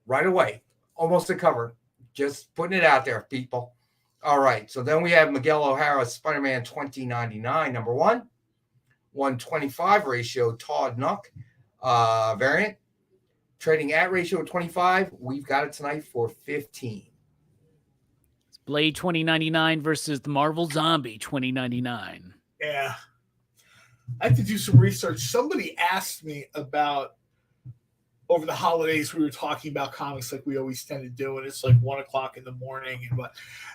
right away, almost a cover. Just putting it out there, people. All right. So then we have Miguel O'Hara, Spider-Man 2099, number 1. 1:25 ratio, Todd Nuck variant. Trading at ratio of 25. We've got it tonight for 15. It's Blade 2099 versus the Marvel Zombie 2099. Yeah. I have to do some research. Somebody asked me about over the holidays, we were talking about comics like we always tend to do, and it's like 1:00 in the morning.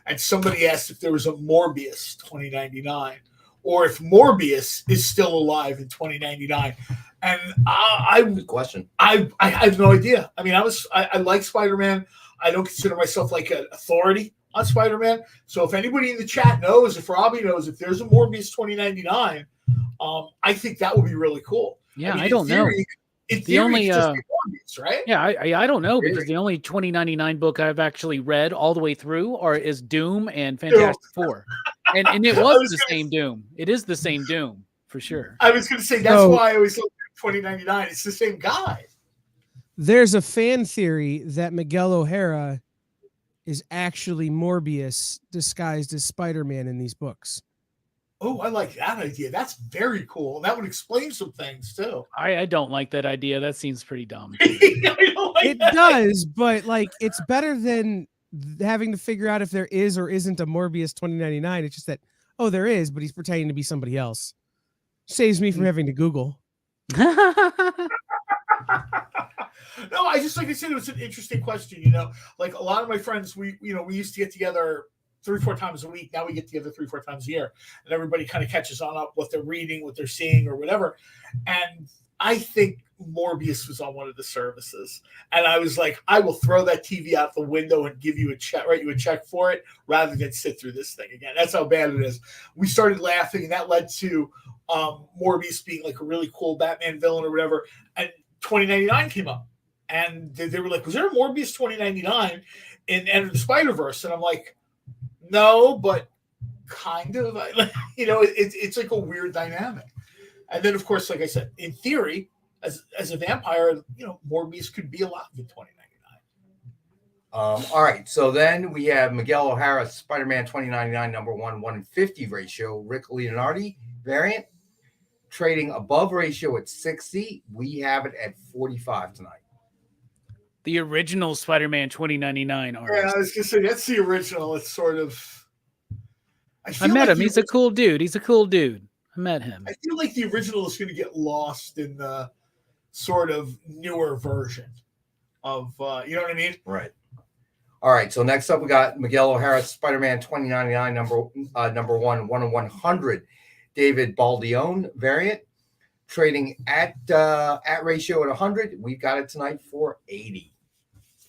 And somebody asked if there was a Morbius 2099 or if Morbius is still alive in 2099. And good question. I have no idea. I mean, I like Spider-Man. I don't consider myself like an authority on Spider-Man. So if anybody in the chat knows, if Robbie knows, if there's a Morbius 2099, I think that would be really cool. Yeah, mean, I don't know. In theory, it's just Morbius, right? Yeah, I don't know, because the only 2099 book I've actually read all the way through is Doom and Fantastic Four. And it was the same Doom. It is the same Doom, for sure. I was going to say, that's why I always look at 2099. It's the same guy. There's a fan theory that Miguel O'Hara is actually Morbius disguised as Spider-Man in these books. Oh, I like that idea. That's very cool. That would explain some things, too. I don't like that idea. That seems pretty dumb. It does, but like it's better than having to figure out if there is or isn't a Morbius 2099. It's just that, oh, there is, but he's pretending to be somebody else. Saves me from having to Google. No, I just, like I said, it was an interesting question. Like a lot of my friends, we used to get together 3-4 times a week. Now we get together 3-4 times a year, and everybody kind of catches on up what they're reading, what they're seeing, or whatever. And I think Morbius was on one of the services, and I was like, I will throw that TV out the window and give you a check, write you a check for it, rather than sit through this thing again. That's how bad it is. We started laughing, and that led to Morbius being like a really cool Batman villain or whatever. And 2099 came up, and they were like, "Was there a Morbius 2099 in Enter the Spider-Verse?" And I'm like, "No, but kind of." It's like a weird dynamic. And then, of course, like I said, in theory, as a vampire, Morbius could be alive in 2099. All right, so then we have Miguel O'Hara, Spider-Man 2099, number 1/150 ratio. Rick Leonardi variant, trading above ratio at 60. We have it at 45 tonight. The original Spider-Man 2099 artist. Yeah, I was gonna say that's the original. It's sort of. I met him. He's a cool dude. I met him. I feel like the original is going to get lost in the sort of newer version of, you know what I mean? Right. All right. So next up, we got Miguel O'Hara, Spider-Man 2099, number 1/100, David Baldione variant, trading at ratio at 100. We've got it tonight for 80.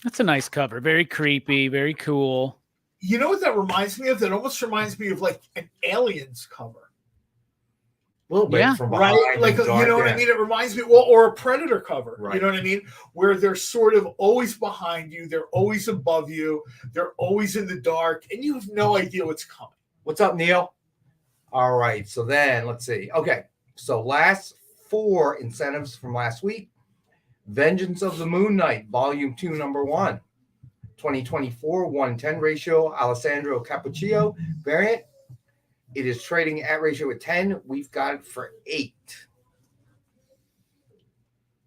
That's a nice cover. Very creepy. Very cool. You know what that reminds me of? That almost reminds me of like an Aliens cover. A little bit from behind, right? Like, dark, you know what I mean? It reminds me, or a Predator cover. Right. You know what I mean? Where they're sort of always behind you, they're always above you, they're always in the dark, and you have no idea what's coming. What's up, Neil? All right, so then let's see. Okay, so last 4 incentives from last week. Vengeance of the Moon Knight, Volume 2, Number 1. 2024 110 ratio, Alessandro Cappuccio variant. It is trading at ratio at 10. We've got it for 8.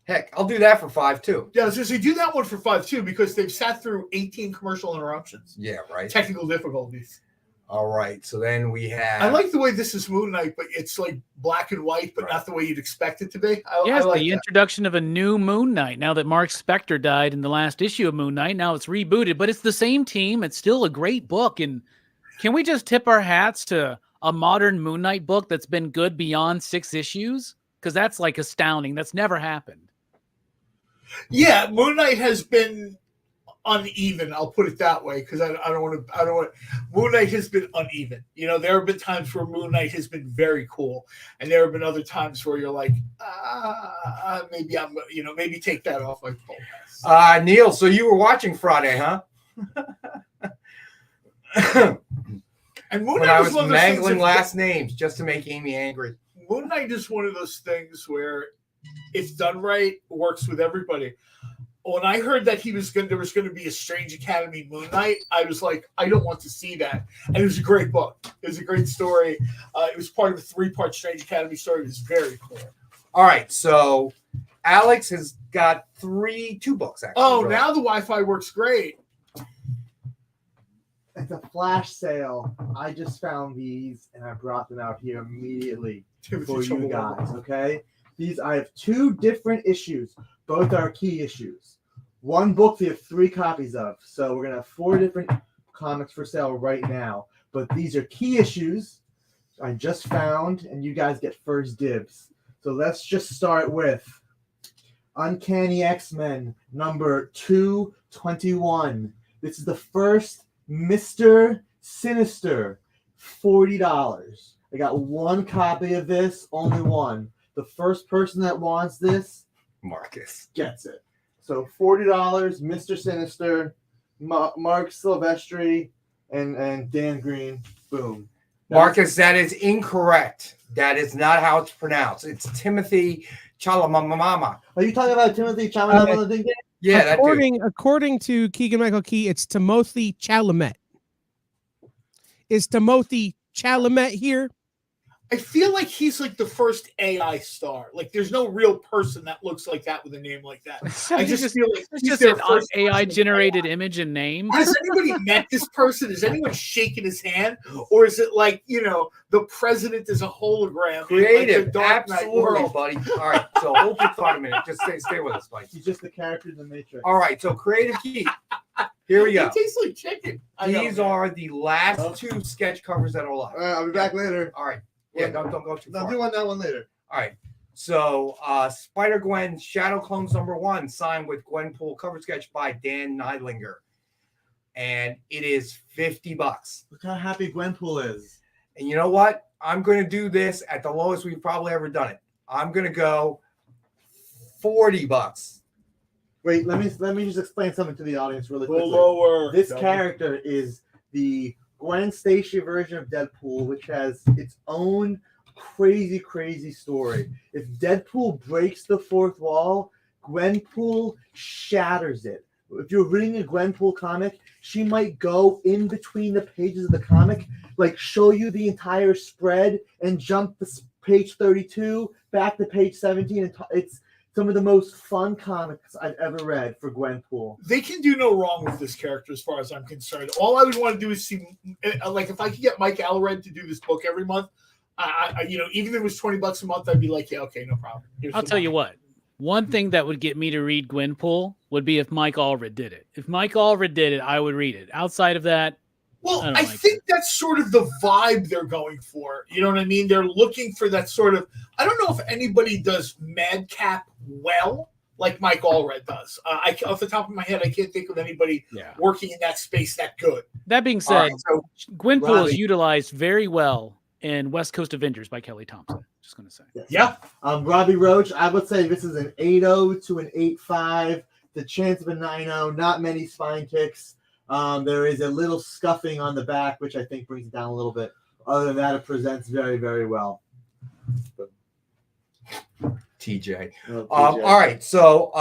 Heck, I'll do that for 5 too. Yeah, I was going to say, do that one for 5 too, because they've sat through 18 commercial interruptions. Yeah, right. Technical difficulties. All right, so then we have. I like the way this is Moon Knight, but it's like black and white, but not the way you'd expect it to be. Yes, I like the that. introduction of a new Moon Knight. Now that Mark Spector died in the last issue of Moon Knight, now it's rebooted, but it's the same team. It's still a great book. And can we just tip our hats to a modern Moon Knight book that's been good beyond 6 issues? Because that's like astounding. That's never happened. Yeah, Moon Knight has been uneven. I'll put it that way, because I don't want to. Moon Knight has been uneven. There have been times where Moon Knight has been very cool, and there have been other times where you're like, maybe I'm, maybe take that off my phone. Neil, so you were watching Friday, huh? And Moon when Knight I was was mangling last names just to make Amy angry. Moon Knight is one of those things where, if done right, works with everybody. When I heard that there was going to be a Strange Academy Moon Knight, I was like, I don't want to see that. And it was a great book. It was a great story. It was part of a 3-part Strange Academy story. It was very cool. All right, so Alex has got 2 books, actually. Oh, now the Wi-Fi works great. It's a flash sale. I just found these, and I brought them out here immediately for you guys, okay? I have 2 different issues. Both are key issues. One book we have 3 copies of. So we're going to have 4 different comics for sale right now. But these are key issues I just found, and you guys get first dibs. So let's just start with Uncanny X-Men number 221. This is the first Mr. Sinister, $40. I got 1 copy of this, only 1. The first person that wants this, Marcus, gets it. So $40, Mr. Sinister, Mark Silvestri, and Dan Green. Boom. Marcus, that is incorrect. That is not how it's pronounced. It's Timothy Chalamamama. Are you talking about Timothy Chalamet? Yeah, according to Keegan-Michael Key, it's Timothy Chalamet. Is Timothy Chalamet here? I feel like he's like the first AI star. Like, there's no real person that looks like that with a name like that. I just feel like it's he's just their an first AI person. generated image and name. Has anybody met this person? Has anyone shaken his hand? Or is it like, the president is a hologram? Creative, in, like, the Dark Knight absolutely, world? buddy. All right, so hold your thought a minute. Just stay with us, Mike. He's just the character in the Matrix. All right, so Creative Key. Here we go. It tastes like chicken. These are the last 2 sketch covers that are alive. All right, I'll be back later. All right. Yeah, don't go too far. I'll do that one later. All right. So Spider-Gwen Shadow Clones number 1, signed with Gwenpool, cover sketch by Dan Neidlinger. And it is $50. Look how happy Gwenpool is. And you know what? I'm going to do this at the lowest we've probably ever done it. I'm going to go $40. Wait, let me just explain something to the audience really Go quickly. lower. This Double. character is the Gwen Stacy version of Deadpool, which has its own crazy story. If Deadpool breaks the fourth wall, Gwenpool shatters it. If you're reading a Gwenpool comic, she might go in between the pages of the comic, like show you the entire spread and jump the page 32 back to page 17. And it's some of the most fun comics I've ever read for Gwenpool. They can do no wrong with this character as far as I'm concerned. All I would want to do is see, like, if I could get Mike Allred to do this book every month, even if it was $20 a month, I'd be like, yeah, okay, no problem. I'll tell you what. One thing that would get me to read Gwenpool would be if Mike Allred did it. If Mike Allred did it, I would read it. Outside of that, well, I think that's sort of the vibe they're going for. You know what I mean? They're looking for that sort of. I don't know if anybody does Madcap well like Mike Allred does. Off the top of my head, I can't think of anybody working in that space that good. That being said, Gwenpool is Robbie. utilized very well in West Coast Avengers by Kelly Thompson. Just going to say. Yes. Yeah. Robbie Roach, I would say this is an 8.0 to an 8.5. The chance of a 9.0, not many spine kicks. There is a little scuffing on the back, which I think brings it down a little bit. Other than that, it presents very, very well. TJ. TJ. All right. So,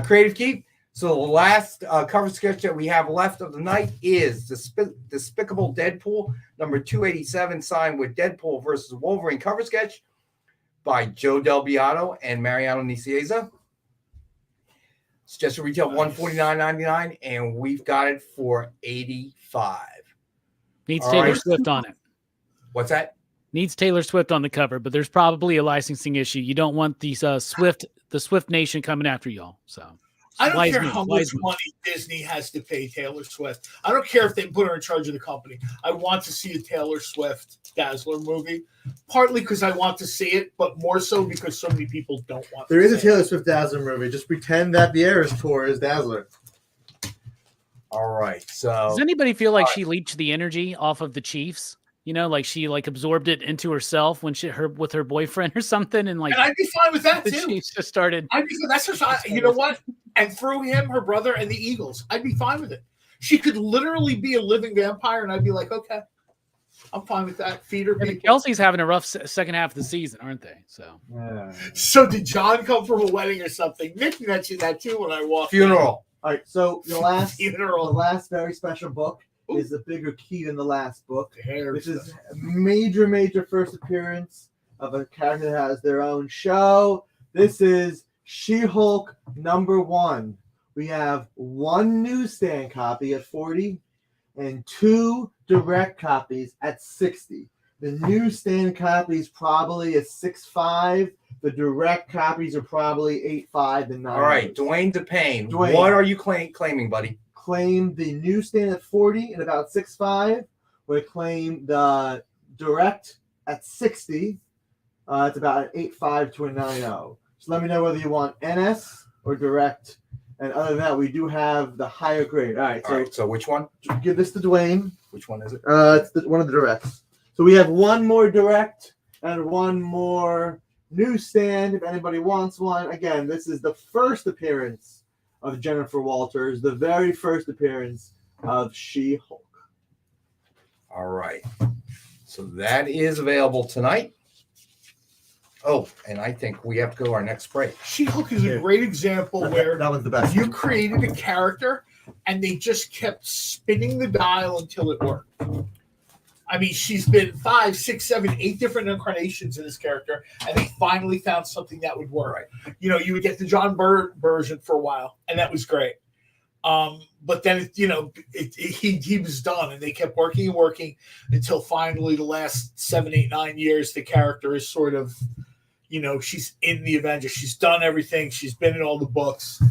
Creative Keep. So, the last cover sketch that we have left of the night is Despicable Deadpool, number 287, signed with Deadpool versus Wolverine cover sketch by Joe Del Beato and Mariano Nicieza. It's just a retail $149.99, and we've got it for $85. Needs Taylor Swift on it. What's that? Needs Taylor Swift on the cover, but there's probably a licensing issue. You don't want these the Swift Nation coming after y'all. So I don't care how much money Disney has to pay Taylor Swift. I don't care if they put her in charge of the company. I want to see a Taylor Swift Dazzler movie, partly because I want to see it, but more so because so many people don't want There to is a see it. Taylor Swift Dazzler movie. Just pretend that the Eras tour is Dazzler. All right. So does anybody feel like she leached the energy off of the Chiefs? You know, like she absorbed it into herself when with her boyfriend or something, and And I'd be fine with that the too. Chiefs just started. I'd be that's just, you know what? And through him, her brother, and the Eagles, I'd be fine with it. She could literally be a living vampire, and I'd be like, okay, I'm fine with that. Feed her people. Kelsey's having a rough second half of the season, aren't they? So, So did John come from a wedding or something? Nick mentioned that too when I walked. Funeral. All right, so the last Funeral. the last very special book is the bigger key than the last book. This This is a major first appearance of a character that has their own show. This is She-Hulk #1. We have one newsstand copy at 40 and two direct copies at 60. The newsstand copies probably at 6.5. The direct copies are probably 8.5 and 9. All right, Dwayne DePayne. Dwayne. What are you claiming, buddy? Claim the newsstand at 40 and about 6.5. We claim the direct at 60. It's about an 8.5 to a 9.0. So let me know whether you want NS or direct. And other than that, we do have the higher grade. All right, So which one? give this to Dwayne. Which one is it? It's one of the directs. So we have one more direct and one more newsstand if anybody wants one. Again, this is the first appearance of Jennifer Walters, the very first appearance of She-Hulk. All right. So that is available tonight. Oh, and I think we have to go to our next break. She-Hulk is a great example where that was the best. You created a character and they just kept spinning the dial until it worked. I mean, she's been 5, 6, 7, 8 different incarnations of this character, and they finally found something that would work. Right. You know, you would get the John Byrne version for a while, and that was great. But then, he was done, and they kept working and working until finally the last 7, 8, 9 years, the character is sort of, she's in the Avengers. She's done everything. She's been in all the books.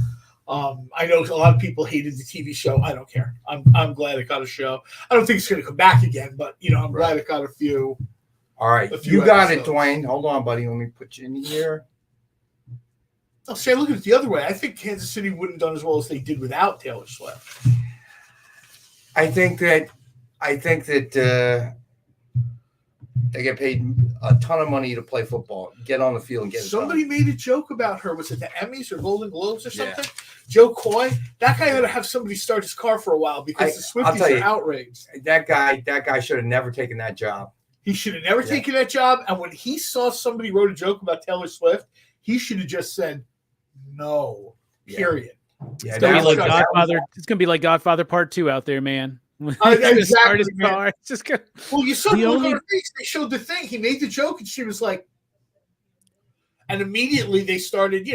I know a lot of people hated the TV show. I don't care. I'm glad it got a show. I don't think it's going to come back again, but I'm glad it got a few. All right, you got it, Dwayne. Hold on, buddy. Let me put you in here. I'll say, look at it the other way. I think Kansas City wouldn't have done as well as they did without Taylor Swift. I think that They get paid a ton of money to play football. Get on the field and get it Somebody done. made a joke about her. Was it the Emmys or Golden Globes or Yeah. something? Joe Coy. That guy ought to have somebody start his car for a while because the I'll Swifties tell are you, outraged. That guy should have never taken that job. He should have never taken that job. And when he saw somebody wrote a joke about Taylor Swift, he should have just said no. Period. Yeah, It's gonna be that like was- Godfather. It's gonna be like Godfather Part 2 out there, man. Exactly, Start his man. car. It's just gonna... Well, you saw The the look only- on her face. They showed the thing. He made the joke, and she was like, and immediately they started,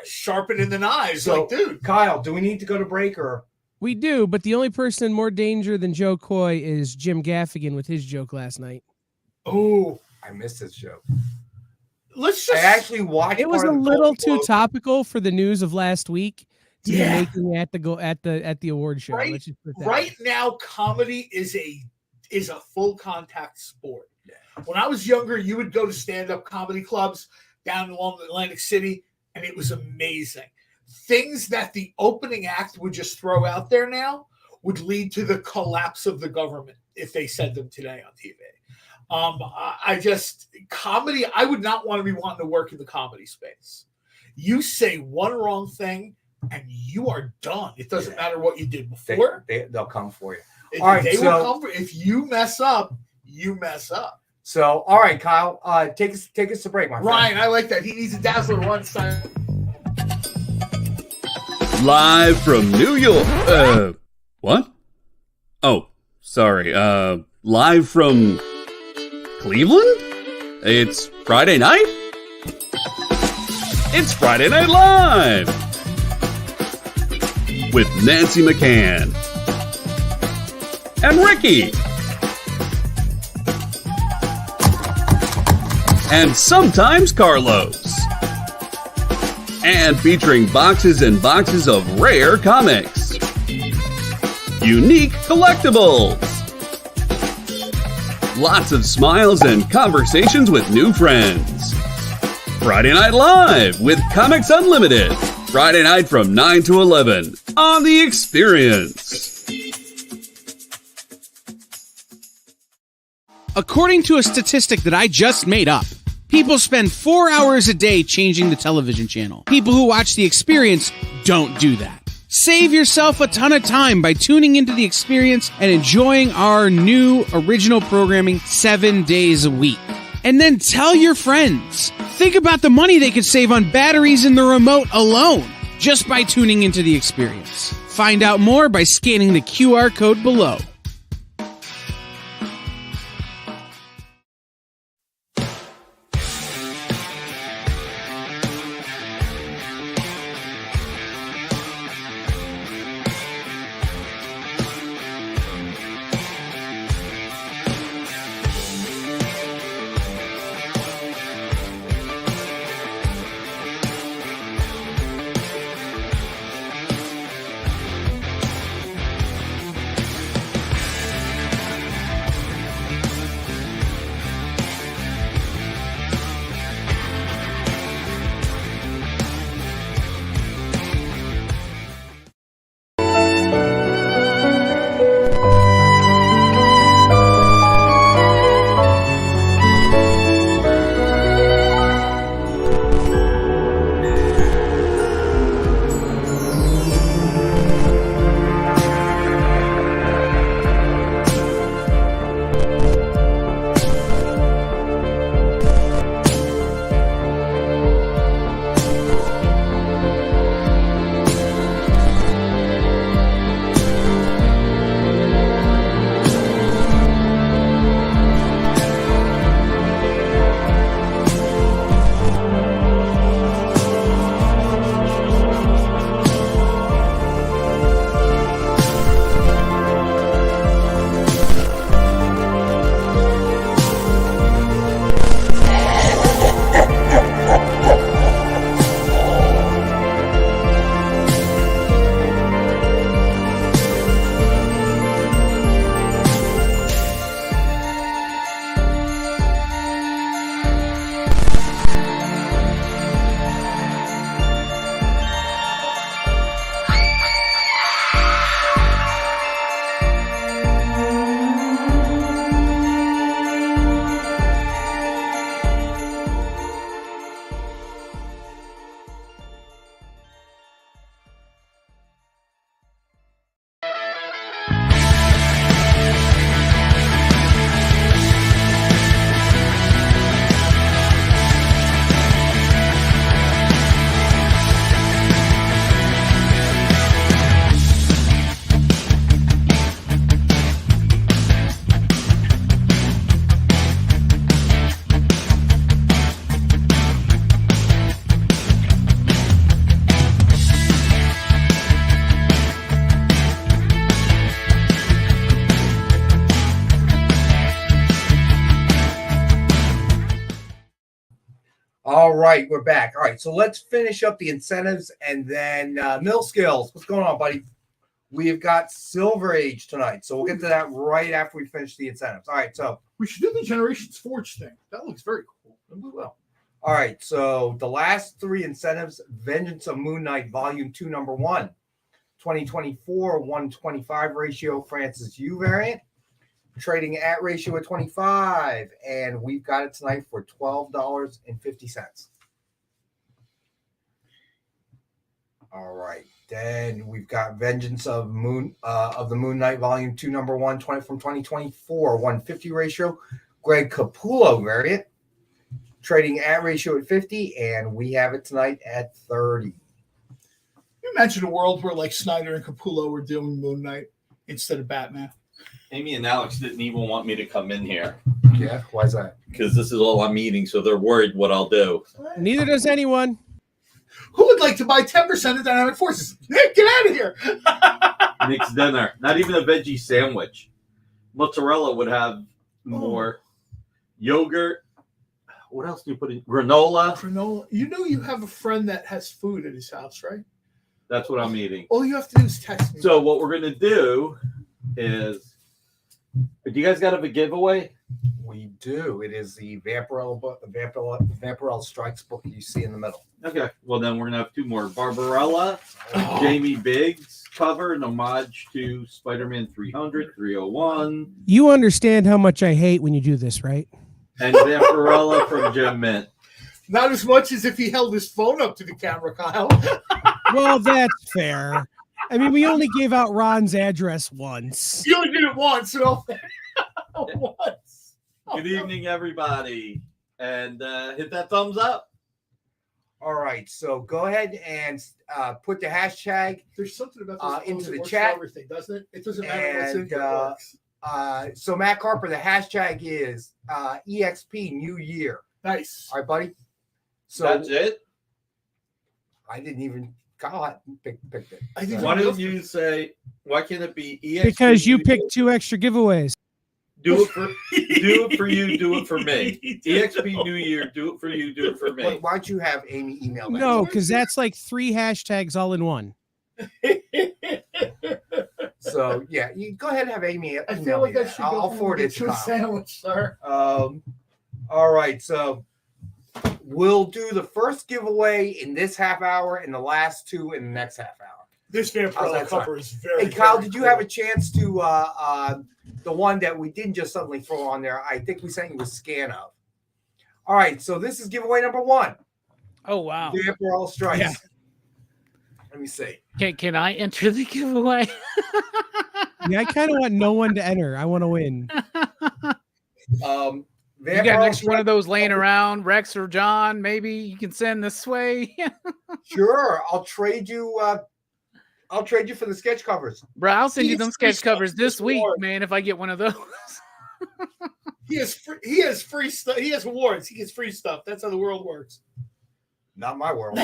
sharpening the knives. So, like, dude, Kyle, do we need to go to break or? We do, but the only person in more danger than Joe Coy is Jim Gaffigan with his joke last night. oh, I missed this joke. let's I just. actually watched. It was part a of the little Golden too Globe. topical for the news of last week to Yeah. be making at the award show. Right- Let's just put it that Right way. now, comedy is a full contact sport. When I was younger, you would go to stand-up comedy clubs down along Atlantic City, and it was amazing. Things that the opening act would just throw out there now would lead to the collapse of the government if they said them today on TV. Comedy, I would not want to be wanting to work in the comedy space. You say one wrong thing and you are done. It doesn't matter what you did before. They'll come for you. If All right, they so- will come for, if you mess up, you mess up. So, all right, Kyle, take us to break, my friend. Ryan, I like that. He needs a Dazzler one side. Live from New York. What? Oh, sorry. Live from Cleveland? It's Friday night? It's Friday Night Live! With Nancy McCann. And Ricky. And sometimes Carlos. And featuring boxes and boxes of rare comics. Unique collectibles. Lots of smiles and conversations with new friends. Friday Night Live with Comics Unlimited. Friday night from 9 to 11 on The Experience. According to a statistic that I just made up, people spend 4 hours a day changing the television channel. People who watch The Experience don't do that. Save yourself a ton of time by tuning into The Experience and enjoying our new original programming 7 days a week. And then tell your friends. Think about the money they could save on batteries in the remote alone just by tuning into The Experience. Find out more by scanning the QR code below. right, we're back. All right, so let's finish up the incentives and then mill skills. What's going on, buddy? We've got Silver Age tonight, so we'll get to that right after we finish the incentives. All right, so We should do the Generations Forge thing. That looks very cool. And we will. all right, so the last 3 incentives: Vengeance of Moon Knight, Volume 2, Number 1, 2024 125 ratio, Francis U variant, trading at ratio of 25, and we've got it tonight for $12.50. All right. Then we've got Vengeance of the Moon Knight, Volume 2, Number 1, from 2024, 150 ratio. Greg Capullo variant, trading at ratio at 50, and we have it tonight at 30. You imagine a world where like Snyder and Capullo were doing Moon Knight instead of Batman. Amy and Alex didn't even want me to come in here Yeah, why is that? because this is all I'm eating, so they're worried what I'll do. Neither does anyone. Who would like to buy 10% of Dynamic Forces? Nick, get out of here. Nick's dinner, not even a veggie sandwich. Mozzarella would have more yogurt. What else do you put in? Granola. Granola. You know you have a friend that has food at his house, right? That's what I'm eating. All you have to do is text me. So what we're gonna do is, do you guys got a giveaway? We do. It is the Vampirella Strikes book you see in the middle. Okay. Well, then we're gonna have 2 more. Barbarella, Jamie Biggs cover, an homage to Spider-Man 300, 301, You understand how much I hate when you do this, right? and Vampirella from Jim Mint. Not as much as if he held his phone up to the camera, Kyle. Well, that's fair. I mean, we only gave out Ron's address once. You only did it once, so once. Good evening, everybody, and hit that thumbs up. All right, so go ahead and put the hashtag There's something about this into that the works for chat. everything, doesn't it? It doesn't matter what's in And here. It works. so Matt Carper, the hashtag is EXP New Year. Nice. All right, buddy. So That's it. I didn't even Kyle picked it. I think Why don't you say? Why can't it be EXP? Because you picked 2 extra giveaways. Do it for you. Do it for me. EXP New Year. Do it for you. Do it for me. Why don't you have Amy email that? No, because that's like 3 hashtags all in one. So yeah, you go ahead and have Amy. I email feel like me I that. should I'll forward it to a Kyle. sandwich, sir. All right, so we'll do the first giveaway in this half hour and the last 2 in the next half hour. This How's Vampirella that cover sound? is very. Hey, Kyle, very did you cool. have a chance to the one that we didn't just suddenly throw on there? I think we sent you a scan of. All right, so this is giveaway number 1. Oh wow! Vampirella Strikes. Yeah. Let me see. Can I enter the giveaway? Yeah, I kind of want no one to enter. I want to win. You got Vampirella next one of Strikes. those laying around, Rex or John? Maybe you can send this way. Sure, I'll trade you. I'll trade you for the sketch covers. Bro, I'll send you He's them free sketch covers stuff this this week, war. man. If I get one of those. He has free stuff. He has awards. He gets free stuff. That's how the world works. Not my world.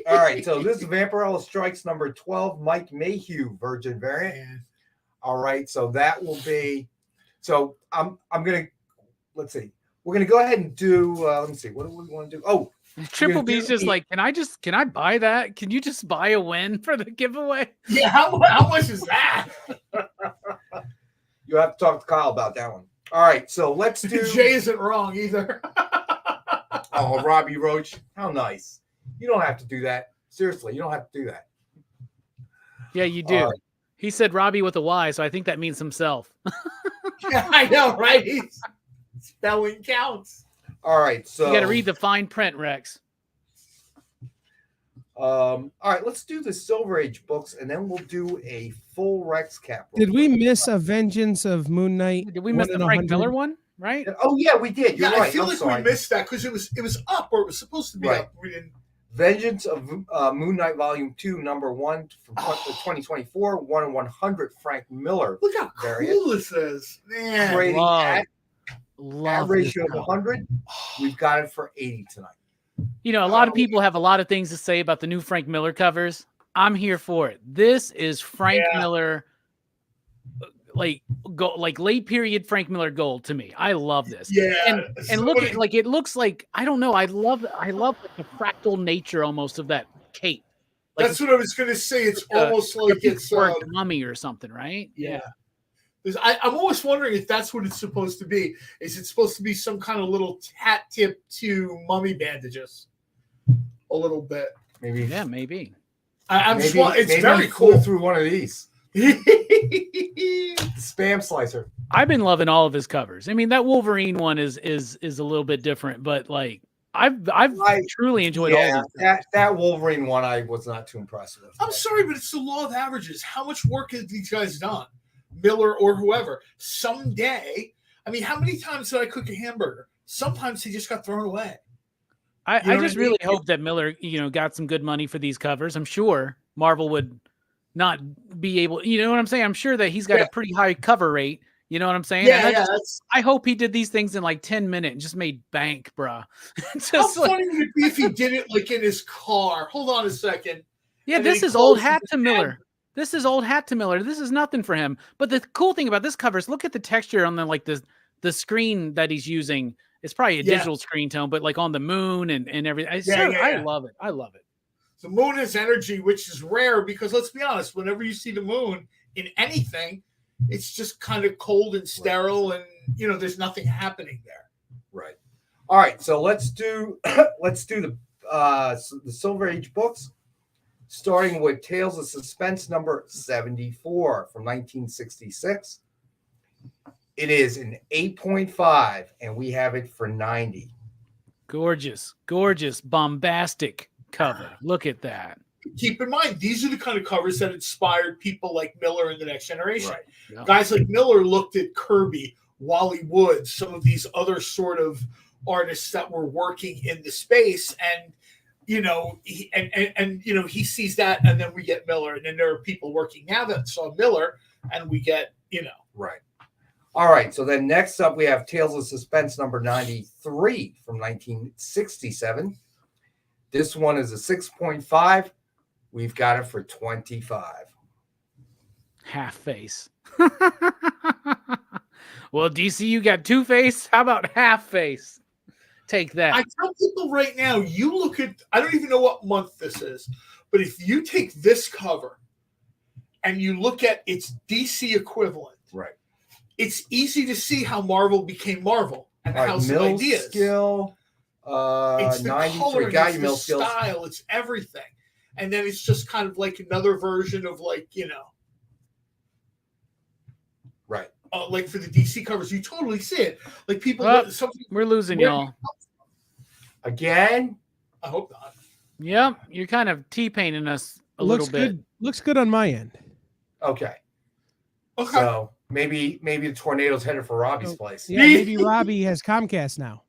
All right, so this is Vampirella Strikes number 12, Mike Mayhew Virgin variant. Man. All right, so that will be. So I'm gonna. Let's see. We're gonna go ahead and do. Let me see. What do we want to do? Oh, Triple gonna B's do just the- like, can I buy that? Can you just buy a win for the giveaway? Yeah, how much is that? you have to talk to Kyle about that one. All right, so let's do. Jay isn't wrong either. Oh, Robbie Roach, how nice. You don't have to do that. Seriously, you don't have to do that. Yeah, you do. All right. He said Robbie with a Y, so I think that means himself. Yeah, I know, right? Spelling counts. All right, so You got to read the fine print, Rex. all right, let's do the Silver Age books, and then we'll do a full Rex cap. Did we miss a Vengeance of Moon Knight? Did we miss the Frank Miller one? Right? Oh yeah, we did. You're Yeah, right. I feel I'm like sorry. we missed that because it was up or it was supposed to be Right. up. We didn't. Vengeance of Moon Knight Volume 2, number 1 from 2024, 1 in 100 Frank Miller. Look how variant. cool this is, man. Trading Love at Love ratio this of cover. 100. We've got it for 80 tonight. You know, a lot of people have a lot of things to say about the new Frank Miller covers. I'm here for it. This is Frank Yeah. Miller like late period Frank Miller gold to me. I love this. Yeah, and look at like it looks like I don't know. I love like, the fractal nature almost of that cape. Like, that's what I was going to say. It's almost like it's a mummy or something, right? Yeah. I'm always wondering if that's what it's supposed to be. Is it supposed to be some kind of little hat tip to mummy bandages? A little bit. Maybe. Yeah, maybe. It's very cool. Through one of these. Spam slicer. I've been loving all of his covers. I mean, that Wolverine one is a little bit different, but like I've truly enjoyed all of them. That Wolverine one I was not too impressed with. I'm sorry, but it's the law of averages. How much work have these guys done? Miller or whoever. Someday, I mean, how many times did I cook a hamburger? Sometimes he just got thrown away. I just really hope that Miller, got some good money for these covers. I'm sure Marvel would not be able, you know what I'm saying? I'm sure that he's got a pretty high cover rate. You know what I'm saying? Yeah, I hope he did these things in like 10 minutes and just made bank, bruh. How funny would it be if he did it like in his car? Hold on a second. Yeah, this is old hat to Miller. This is old hat to Miller. This is nothing for him. But the cool thing about this cover is look at the texture on the screen that he's using. It's probably a digital screen tone, but like on the moon and everything. I love it. I love it. The moon has energy, which is rare because let's be honest, whenever you see the moon in anything, it's just kind of cold and sterile, and there's nothing happening there. Right. All right. So let's do the Silver Age books, starting with Tales of Suspense number 74 from 1966. It is an 8.5, and we have it for 90. Gorgeous, bombastic cover. Look at that. Keep in mind, these are the kind of covers that inspired people like Miller and the Next Generation. Right. Yeah. Guys like Miller looked at Kirby, Wally Wood, some of these other sort of artists that were working in the space, and he sees that, and then we get Miller, and then there are people working now that saw Miller, and we get right. All right, so then next up we have Tales of Suspense number 93 from 1967. This one is a 6.5. We've got it for 25. Half face. Well, DC, you got two face. How about half face? Take that. I tell people right now, you look at, I don't even know what month this is, but if you take this cover and you look at its DC equivalent, right, it's easy to see how Marvel became Marvel and how some ideas. Skill, it's the 93. color, Got it's you, the Mill skills. style, it's everything. And then it's just kind of like another version of right. Like for the DC covers, you totally see it. Like people, we're losing y'all. Again? I hope not. Yep, you're kind of T-painting us a little bit. Looks good on my end. Okay. Okay. So maybe the tornado's headed for Robbie's place. Yeah, maybe Robbie has Comcast now.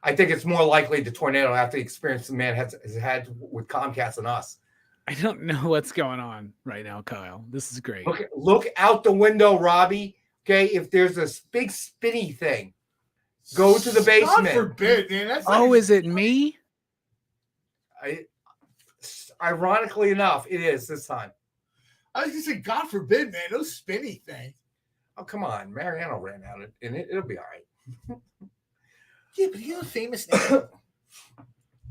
I think it's more likely the tornado after the experience the man has had with Comcast and us. I don't know what's going on right now, Kyle. This is great. Okay, look out the window, Robbie. Okay, if there's a big spinny thing, go to the basement. God forbid, man. That's is it me? Ironically enough, it is this time. I was gonna say, God forbid, man. No spinny thing. Oh, come on. Mariano ran out of it, and it'll be all right. Yeah, but he's a famous name.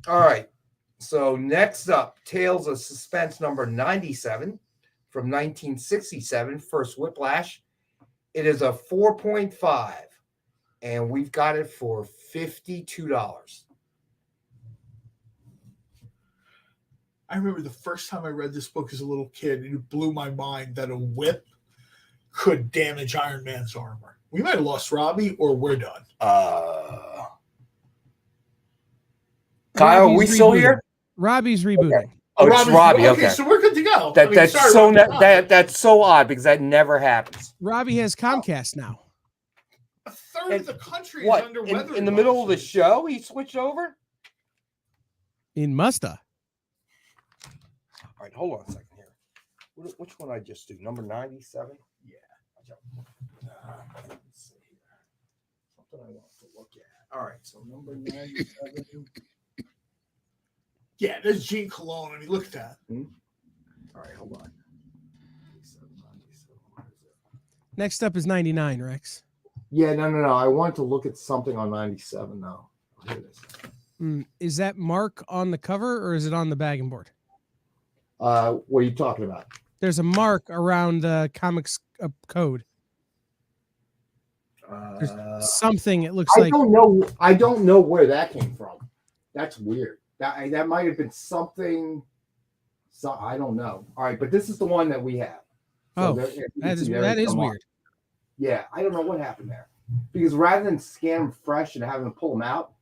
All right. So next up, Tales of Suspense number 97 from 1967, First Whiplash. It is a 4.5, and we've got it for $52. I remember the first time I read this book as a little kid, and it blew my mind that a whip could damage Iron Man's armor. We might have lost Robbie, or we're done. Kyle, are we still here? Robbie's rebooting. Okay. Oh, it's Robbie. Okay, so we're good to go. That's so odd because that never happens. Robbie has Comcast now. A third of the country is under weather. In the middle of the show, he switched over? In Musta. All right, hold on a second here. Which one I just do? Number 97? Yeah. Let's see here. Something I want to look at. All right, so number 97. Yeah, there's Gene Cologne. I mean, look at that. All right, hold on. 97, 97. Next up is 99, Rex. Yeah, no. I wanted to look at something on 97 now. Here it is. Is that mark on the cover or is it on the bag and board? What are you talking about? There's a mark around the comics code. There's something it looks like. I don't know where that came from. That's weird. That might have been something. So I don't know. All right, but this is the one that we have. So that is weird. Yeah, I don't know what happened there. Because rather than scan them fresh and having to pull them out,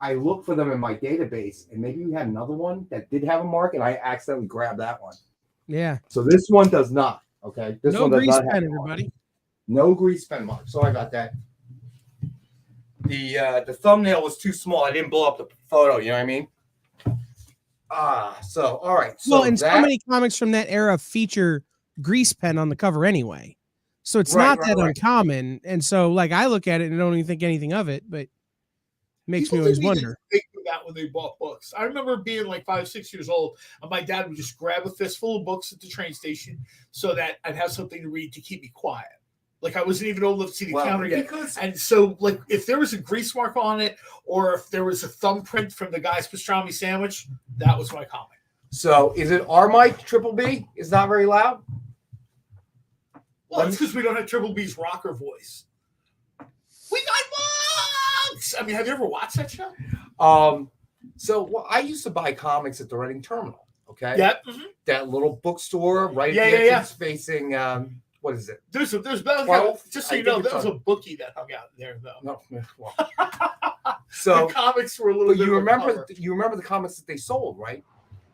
I looked for them in my database, and maybe we had another one that did have a mark, and I accidentally grabbed that one. Yeah. So this one does not. Okay. This no one does grease not pen, have everybody. No grease pen mark. Sorry about that. The thumbnail was too small. I didn't blow up the photo. You know what I mean? So all right. So well, and so many comics from that era feature grease pen on the cover anyway. So it's not that uncommon. And so, like, I look at it and I don't even think anything of it, but it makes me always wonder. Think of that when they bought books. I remember being like 5, 6 years old, and my dad would just grab a fistful of books at the train station so that I'd have something to read to keep me quiet. Like, I wasn't even old enough to see the counter yet. And so, like, if there was a grease mark on it, or if there was a thumbprint from the guy's pastrami sandwich, that was my comic. So, is it our mic? Triple B is not very loud. Well, it's because we don't have Triple B's rocker voice. We got books. I mean, have you ever watched that show? So I used to buy comics at the Reading Terminal. Okay. Yeah. That little bookstore right at the entrance facing. What is it? There's just so you know, there was a bookie that hung out there though. No. Well. So the comics were a little. But you remember the comics that they sold, right?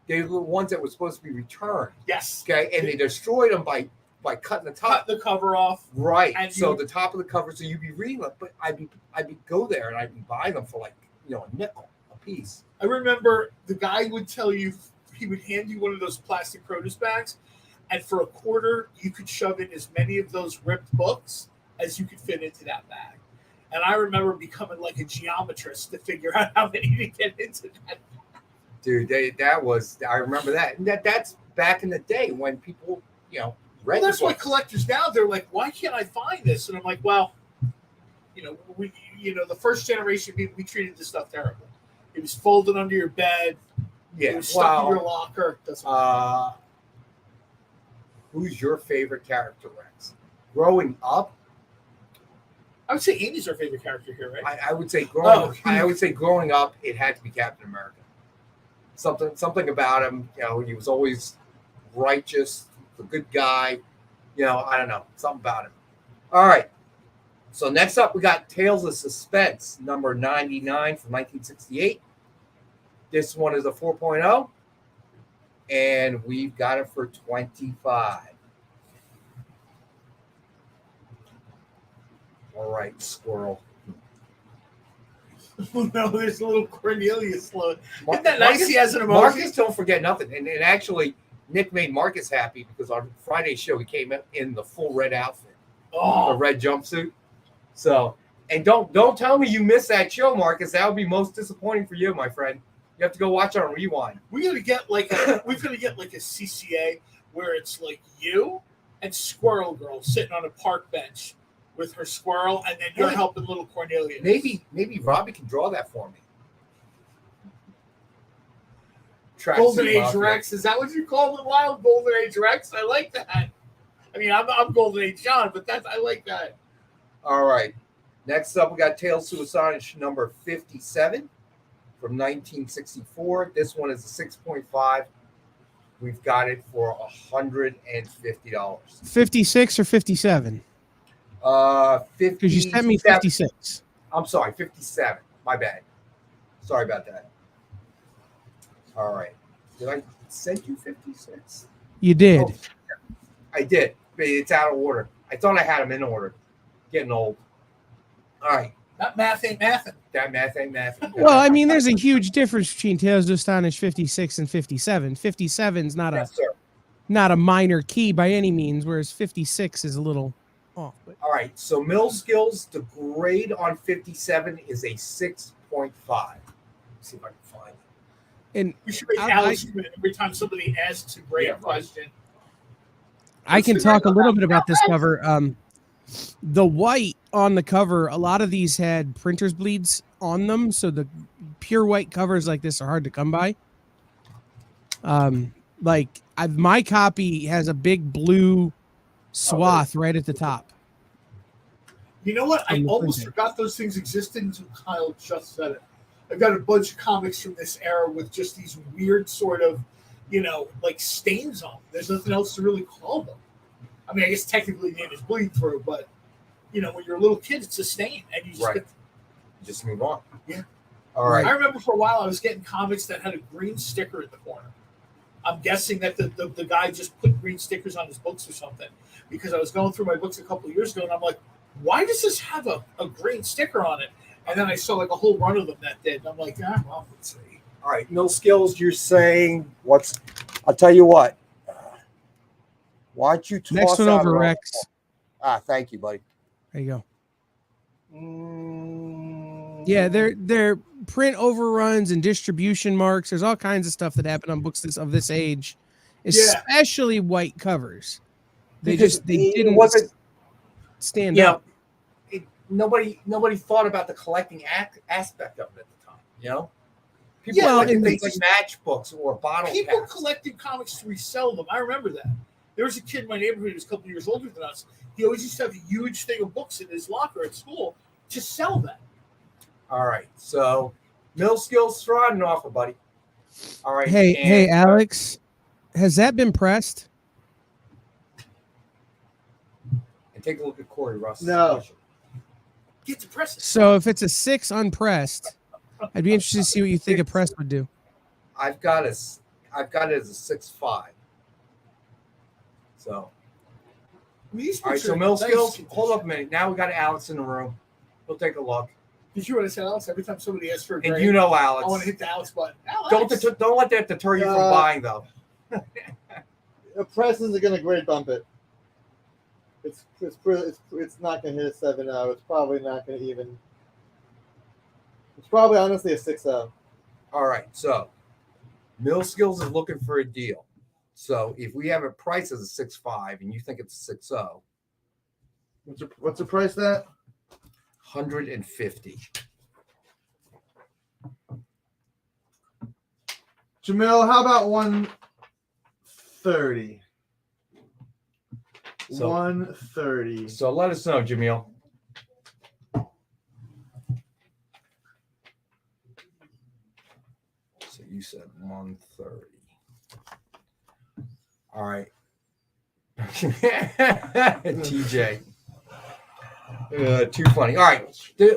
They were the ones that were supposed to be returned. Yes. Okay, and they destroyed them by cutting the top, the cover off. Right. And so the top of the cover, so you'd be reading them, but I'd be go there and I'd be buying them for like a nickel a piece. I remember the guy would tell you he would hand you one of those plastic produce bags, and for a quarter you could shove in as many of those ripped books as you could fit into that bag. And I remember becoming like a geometrist to figure out how many to get into that. Dude, I remember that. And that's back in the day when people, Well, that's why collectors now, they're like, why can't I find this? And I'm like, well, the first generation, we treated this stuff terribly. It was folded under your bed. Yeah, it was stuck in your locker. Who's your favorite character, Rex? Growing up, I would say Amy's our favorite character here, right? I would say growing up, it had to be Captain America. Something about him, he was always righteous. A good guy, I don't know, something about him. All right. So next up, we got Tales of Suspense, number 99 from 1968. This one is a 4.0, and we've got it for $25. All right, squirrel. Oh no, there's a little Cornelius slow. Isn't that nice? He has an emoji. Marcus don't forget nothing, and actually. Nick made Marcus happy because on Friday's show he came in the full red outfit, the red jumpsuit. So, and don't tell me you missed that show, Marcus. That would be most disappointing for you, my friend. You have to go watch it on Rewind. We've got to get like a CCA where it's like you and Squirrel Girl sitting on a park bench with her squirrel, and then you're helping little Cornelius. Maybe Robbie can draw that for me. Golden Age Rex, is that what you call them? Wild Golden Age Rex? I like that. I mean, I'm Golden Age John, but I like that. All right. Next up, we got Tales to Astonish number 57 from 1964. This one is a 6.5. We've got it for $150. 56 or 57? 50. Because you sent me 56. I'm sorry, 57. My bad. Sorry about that. All right. Did I send you 56? You did. Oh, I did. But it's out of order. I thought I had them in order. Getting old. All right. That math ain't mathin'. That math ain't mathin'. Well, I mean, there's a huge difference between Tales to Astonish 56 and 57. 57 is not a minor key by any means, whereas 56 is a little off. But. All right. So Mill Skills, the grade on 57 is a 6.5. Let's see if I can find it. And we should make Alex every time somebody asks a great question. I can talk a little bit about this cover. The white on the cover, a lot of these had printer's bleeds on them, so the pure white covers like this are hard to come by. My copy has a big blue swath right at the top. You know what? I From the almost printing. forgot those things existed until Kyle just said it. I've got a bunch of comics from this era with just these weird sort of, like stains on them. There's nothing else to really call them. I mean, I guess technically the name is bleed through, but when you're a little kid, it's a stain, and you just Right. get, Just move on. Yeah. All right. I remember for a while I was getting comics that had a green sticker in the corner. I'm guessing that the guy just put green stickers on his books or something, because I was going through my books a couple of years ago, and I'm like, why does this have a green sticker on it? And then I saw like a whole run of them that did. And I'm like, well, let's see. All right, mill skills. You're saying what's? I'll tell you what. Why don't you toss Next one out over, around- Rex. Thank you, buddy. There you go. Yeah, they're print overruns and distribution marks. There's all kinds of stuff that happen on books of this age, especially white covers. They didn't stand up. Nobody thought about the collecting aspect of it at the time. People Yeah, collected and things like matchbooks or bottle People caps. collected comics to resell them. I remember that. There was a kid in my neighborhood who was a couple years older than us. He always used to have a huge thing of books in his locker at school to sell them. All right, so mill skills, throw out an offer, buddy. All right. Hey, Alex, has that been pressed? And take a look at Corey Russ. No. Get to press it. So if it's a 6 unpressed, I'd be interested to see what you think a press would do. I've got it as a 6.5. So. These All right, books so are mill nice skills. condition. Hold up a minute. Now we got Alex in the room. We'll take a look. Did you want to say Alex? Every time somebody asks for a grade, And you know Alex. I want to hit the Alex button. Alex. Don't let that deter you from buying though. The press isn't going to grade bump it. It's not going to hit a 7.0. It's probably not going to even. It's probably honestly a 6.0. All right, so mill skills is looking for a deal. So if we have it priced as a 6.5 and you think it's a 6.0, What's the price that? 150. Jamil, how about 130? So- 130. So let us know, Jamil. So you said 130. All right. TJ. Too funny. All right.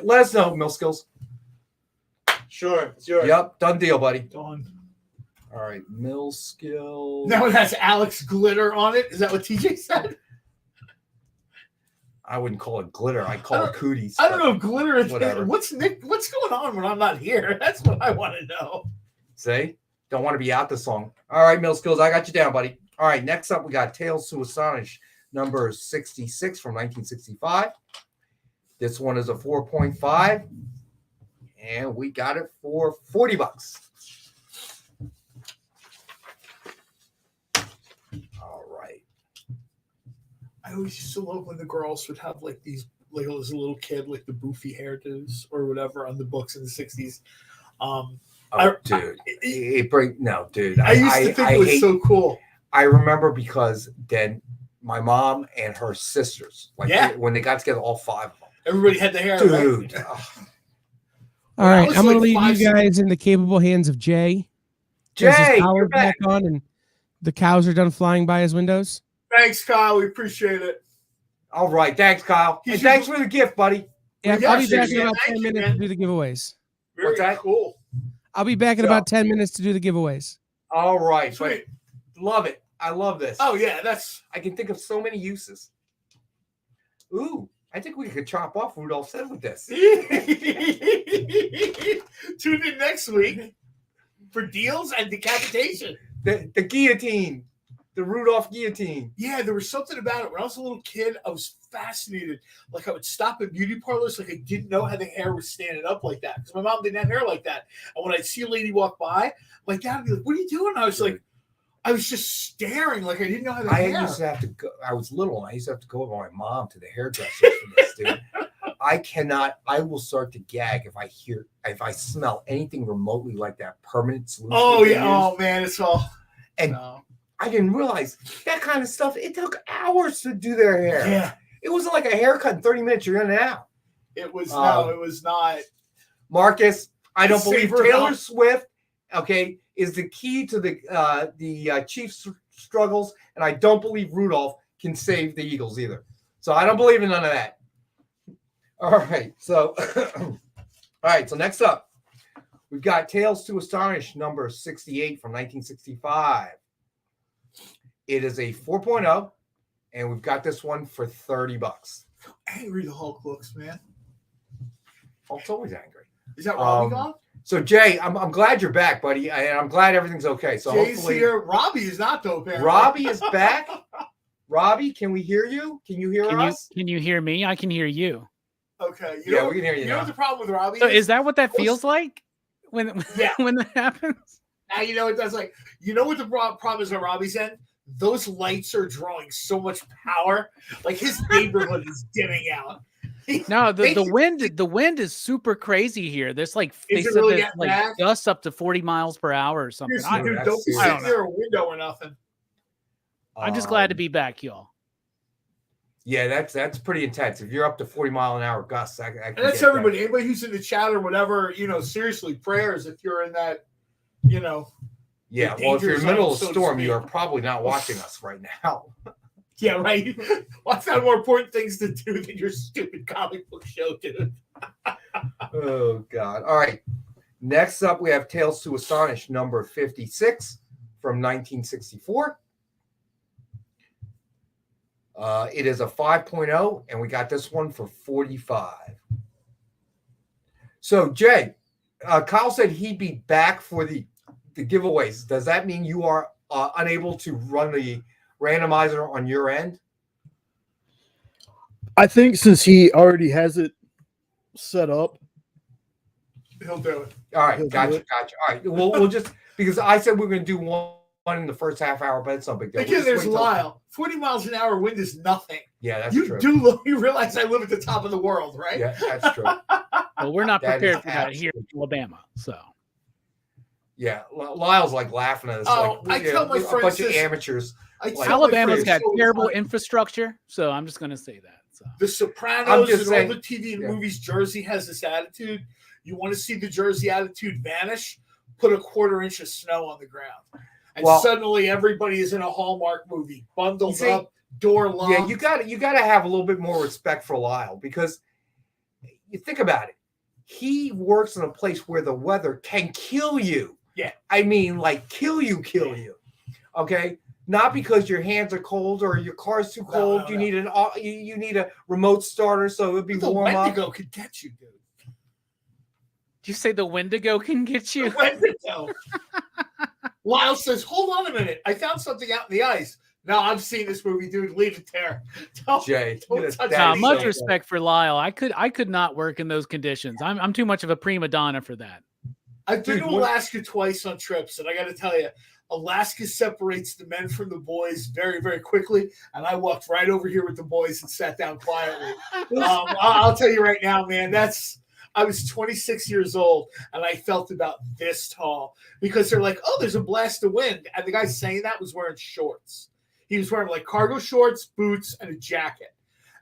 Let us know, mill skills. Sure, it's yours. Yep, done deal, buddy. Done. All right, mill skills. Now it has Alex glitter on it. Is that what TJ said? I wouldn't call it glitter. I call it cooties. I don't know if glitter is Whatever. What's going on when I'm not here? That's what I want to know. See? Don't want to be out this long. All right, mill skills. I got you down, buddy. All right, next up, we got Tales to Astonish, number 66 from 1965. This one is a 4.5, and we got it for $40. All right. I always used to love when the girls would have like these, like as a little kid, like the boofy hairdos or whatever on the books in the 60s. Dude. Dude. I used to think it was so cool. I remember because then my mom and her sisters, when they got together, all 5 of them. Everybody had the hair. Dude. Right? All right, was I'm going to like leave you guys in the capable hands of Jay. Jay, Has his power you're back. on and the cows are done flying by his windows. Thanks, Kyle. We appreciate it. All right. Thanks, Kyle. And thanks for the gift, buddy. Yeah, Yeah, I'll be back seriously, in about thank 10 you, minutes man. to do the giveaways. Very What's that? cool. I'll be back in So- about 10 minutes to do the giveaways. All right. Sweet. But love it. I love this. Oh yeah, that's I can think of so many uses. Ooh, I think we could chop off Rudolph's head with this. Tune in next week for deals and decapitation. The guillotine. The Rudolph guillotine. Yeah, there was something about it. When I was a little kid, I was fascinated. Like I would stop at beauty parlors, like I didn't know how the hair was standing up like that because my mom didn't have hair like that. And when I'd see a lady walk by, my dad would be like, "What are you doing?" I was like, I was just staring like I didn't know how to I hair. used to have to go. I was little, and I used to have to go with my mom to the hairdresser for this, dude. I cannot. I will start to gag if I smell anything remotely like that permanent solution. Oh yeah. Oh man, it's all. And No. I didn't realize that kind of stuff. It took hours to do their hair. Yeah. It wasn't like a haircut in 30 minutes. You're in and out. It was no. It was not. Marcus, I don't believe Savor Taylor not. Swift, okay, is the key to the Chiefs' struggles, and I don't believe Rudolph can save the Eagles either. So I don't believe in none of that. All right, so next up, we've got Tales to Astonish number 68 from 1965. It is a 4.0, and we've got this one for $30. Angry the Hulk looks, man. Hulk's always angry. Is that Robbie gone? So Jay, I'm glad you're back, buddy, and I'm glad everything's okay. So Jay's hopefully, here. Robbie is not though. Apparently. Robbie is back. Robbie, can we hear you? Can you hear us? Can you hear me? I can hear you. Okay. Yeah, we can hear you You know now. what the problem with Robbie So is that what that feels like when Yeah. when that happens? Now you know it does. Like you know what the problem is on Robbie's end. Those lights are drawing so much power. Like his neighborhood is dimming out. No, the wind is super crazy here. There's like they Is it said really there's that like bad? gusts up to 40 miles per hour or something. Seriously, dude, that's don't be serious. I don't sitting near a window or nothing. I'm just glad to be back, y'all. Yeah, that's pretty intense. If you're up to 40-mile-an-hour gusts, I can And that's get everybody. Anybody who's in the chat or whatever, seriously, prayers if you're in that, That. Yeah, well, if you're in the middle of so a to storm, speak. you are probably not watching us right now. Yeah, right. What's got more important things to do than your stupid comic book show, dude? Oh, God. All right. Next up, we have Tales to Astonish number 56 from 1964. It is a 5.0, and we got this one for $45. So, Jay, Kyle said he'd be back for the giveaways. Does that mean you are unable to run the randomizer on your end? I think since he already has it set up, He'll do it. All right, He'll do gotcha. it. All right, we'll just because I said we are going to do one in the first half hour, but it's no big deal. Again, there's We'll just wait till- Lyle. 40 miles an hour wind is nothing. Yeah, that's You true. you realize I live at the top of the world, right? Yeah, that's true. Well, we're not That is prepared for that here absolutely- in Alabama. So Yeah, Lyle's like laughing at us. Oh, like, I tell my a friends bunch of this- amateurs. I Like, tell my Alabama's friends got all the terrible time, infrastructure. So I'm just gonna say that. So The I'm Sopranos just and saying- all the TV and yeah. movies, Jersey has this attitude. You want to see the Jersey attitude vanish? Put a quarter-inch of snow on the ground. And Well- suddenly everybody is in a Hallmark movie, bundled You see- up, door locked. Yeah, you got to have a little bit more respect for Lyle because you think about it. He works in a place where the weather can kill you. Yeah. I mean, like kill you. Okay, not because your hands are cold or your car's too cold. no, you no. need you need a remote starter so it'll be The warm up. Wendigo could get you, dude. did you say the Wendigo can get you? The Wendigo. Lyle says, hold on a minute. I found something out in the ice. No, I've seen this movie, dude. Leave it there. Don't- Jay, don't that touch is Nah, me. much so respect for Lyle. I could not work in those conditions. I'm too much of a prima donna for that. I've been Dude, to what- Alaska twice on trips, and I got to tell you, Alaska separates the men from the boys very, very quickly. And I walked right over here with the boys and sat down quietly. I'll tell you right now, man, I was 26 years old, and I felt about this tall because they're like, oh, there's a blast of wind. And the guy saying that was wearing shorts. He was wearing like cargo shorts, boots, and a jacket.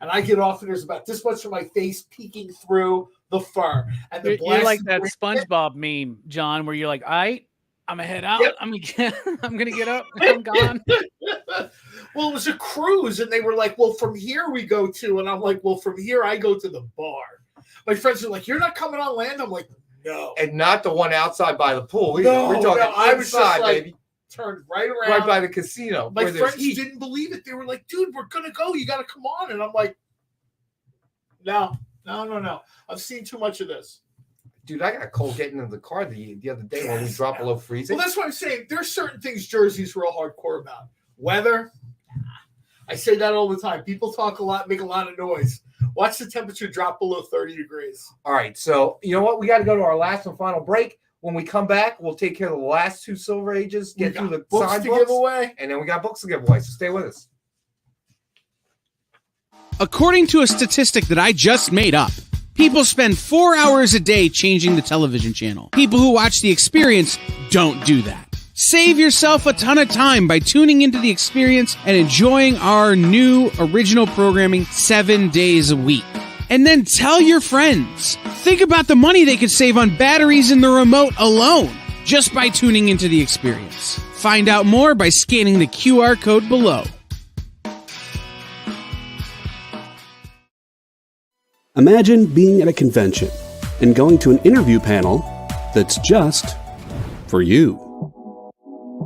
And I get off, and there's about this much of my face peeking through the fur. And the You're like blast that of SpongeBob meme, John, where you're like, I'm gonna head out. Yep. I'm gonna get up. I'm gone. Well, it was a cruise, and they were like, well, from here we go to, and I'm like, well, from here I go to the bar. My friends are like, you're not coming on land? I'm like, no. and not the one outside by the pool. Either. No, We're talking no, I was just inside, like, baby, Turned right around. right by the casino. My where there's friends heat. didn't believe it. They were like, dude, we're going to go. You got to come on. And I'm like, no. I've seen too much of this. Dude, I got cold getting in the car the other day when we dropped below freezing. Well, that's what I'm saying. There's certain things Jersey's real hardcore about. Weather. I say that all the time. People talk a lot, make a lot of noise. Watch the temperature drop below 30 degrees. All right, so you know what? We got to go to our last and final break. When we come back, we'll take care of the last 2 Silver Ages, get through the books signed to books, give away, and then we got books to give away. So stay with us. According to a statistic that I just made up, people spend 4 hours a day changing the television channel. People who watch The Experience don't do that. Save yourself a ton of time by tuning into The Experience and enjoying our new original programming 7 days a week. And then tell your friends. Think about the money they could save on batteries in the remote alone just by tuning into The Experience. Find out more by scanning the QR code below. Imagine being at a convention and going to an interview panel that's just for you.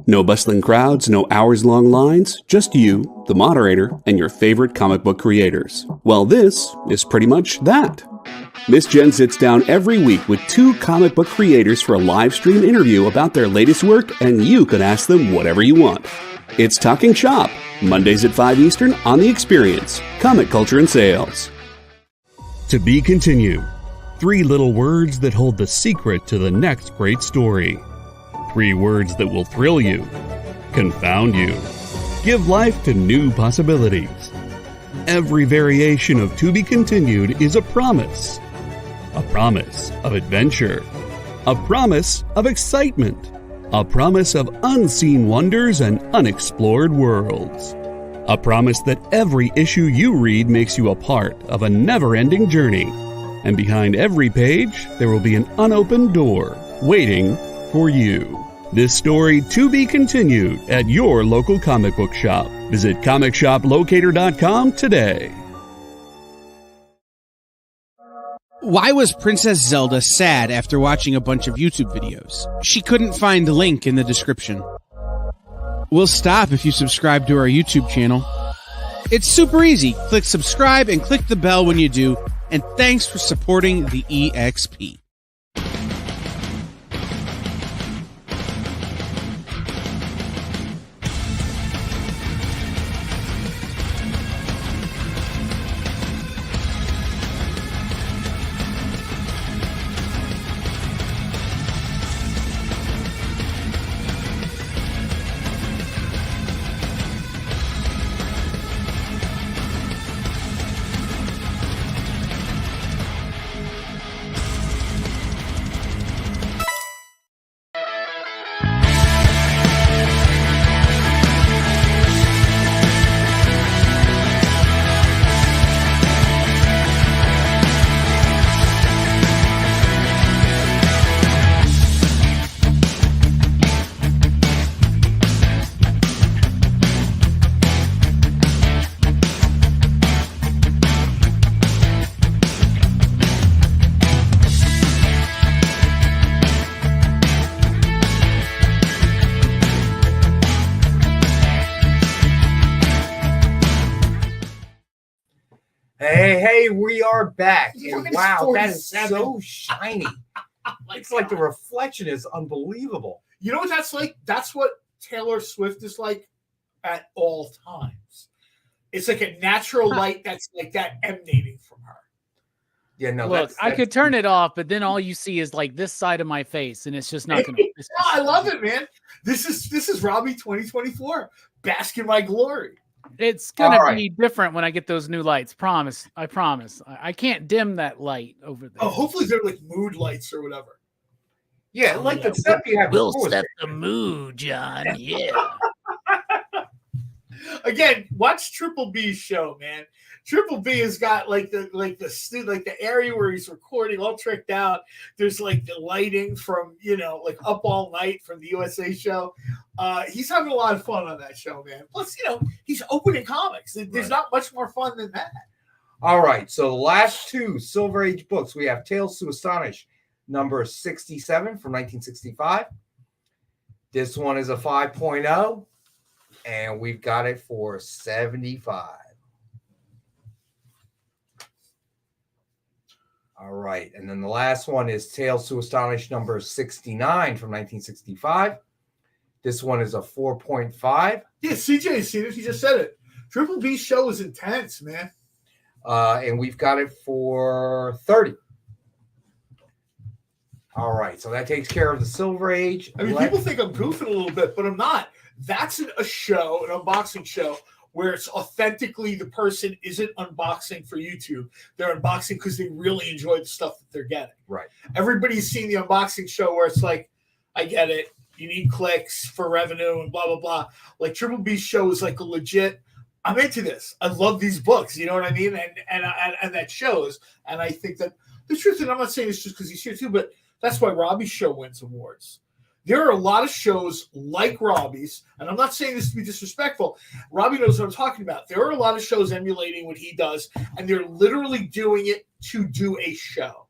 No bustling crowds, no hours-long lines, just you, the moderator, and your favorite comic book creators. Well, this is pretty much that. Miss Jen sits down every week with 2 comic book creators for a live stream interview about their latest work, and you can ask them whatever you want. It's Talking Shop, Mondays at 5 Eastern on The Experience, Comic Culture and Sales. To be continued. 3 little words that hold the secret to the next great story. 3 words that will thrill you, confound you, give life to new possibilities. Every variation of To Be Continued is a promise of adventure, a promise of excitement, a promise of unseen wonders and unexplored worlds, a promise that every issue you read makes you a part of a never-ending journey, and behind every page there will be an unopened door waiting for you. This story to be continued at your local comic book shop. Visit comicshoplocator.com today. Why was Princess Zelda sad after watching a bunch of YouTube videos? She couldn't find the link in the description. We'll stop if you subscribe to our YouTube channel. It's super easy. Click subscribe and click the bell when you do. And thanks for supporting the EXP. Hey, we are back. Yeah, And wow, that is 47. so shiny. It's like the reflection is unbelievable. You know what that's like? That's what Taylor Swift is like at all times. It's like a natural light that's like that emanating from her. Yeah, no, Look, I could turn it off, but then all you see is like this side of my face, and it's just not going to. I love it, man. This is Robbie 2024. Bask in my glory. It's gonna be different when I get those new lights. I promise. I can't dim that light over there. Oh, hopefully they're like mood lights or whatever. Yeah, like the stuff you have. We'll before. set the mood, John. Yeah. Again, watch Triple B's show, man. Triple B has got like the area where he's recording all tricked out. There's like the lighting from like Up All Night from the USA show. He's having a lot of fun on that show, man. Plus, he's opening comics. There's not much more fun than that. All right, so the last 2 Silver Age books we have Tales to Astonish, number 67 from 1965. This one is a 5.0, and we've got it for 75. All right, and then the last one is Tales to Astonish number 69 from 1965. This one is a 4.5. Yeah, CJ seen it. He just said it. Triple B's show is intense, man. And we've got it for 30. All right, so that takes care of the Silver Age. I mean, people think I'm goofing a little bit, but I'm not. That's a show, an unboxing show, where it's authentically the person isn't unboxing for YouTube. They're unboxing because they really enjoy the stuff that they're getting. Right. Everybody's seen the unboxing show where it's like, I get it. You need clicks for revenue and blah, blah, blah. Like Triple B's show is like a legit, I'm into this. I love these books. You know what I mean? And that shows. And I think that the truth, and I'm not saying it's just because he's here too, but that's why Robbie's show wins awards. There are a lot of shows like Robbie's, and I'm not saying this to be disrespectful. Robbie knows what I'm talking about. There are a lot of shows emulating what he does, and they're literally doing it to do a show.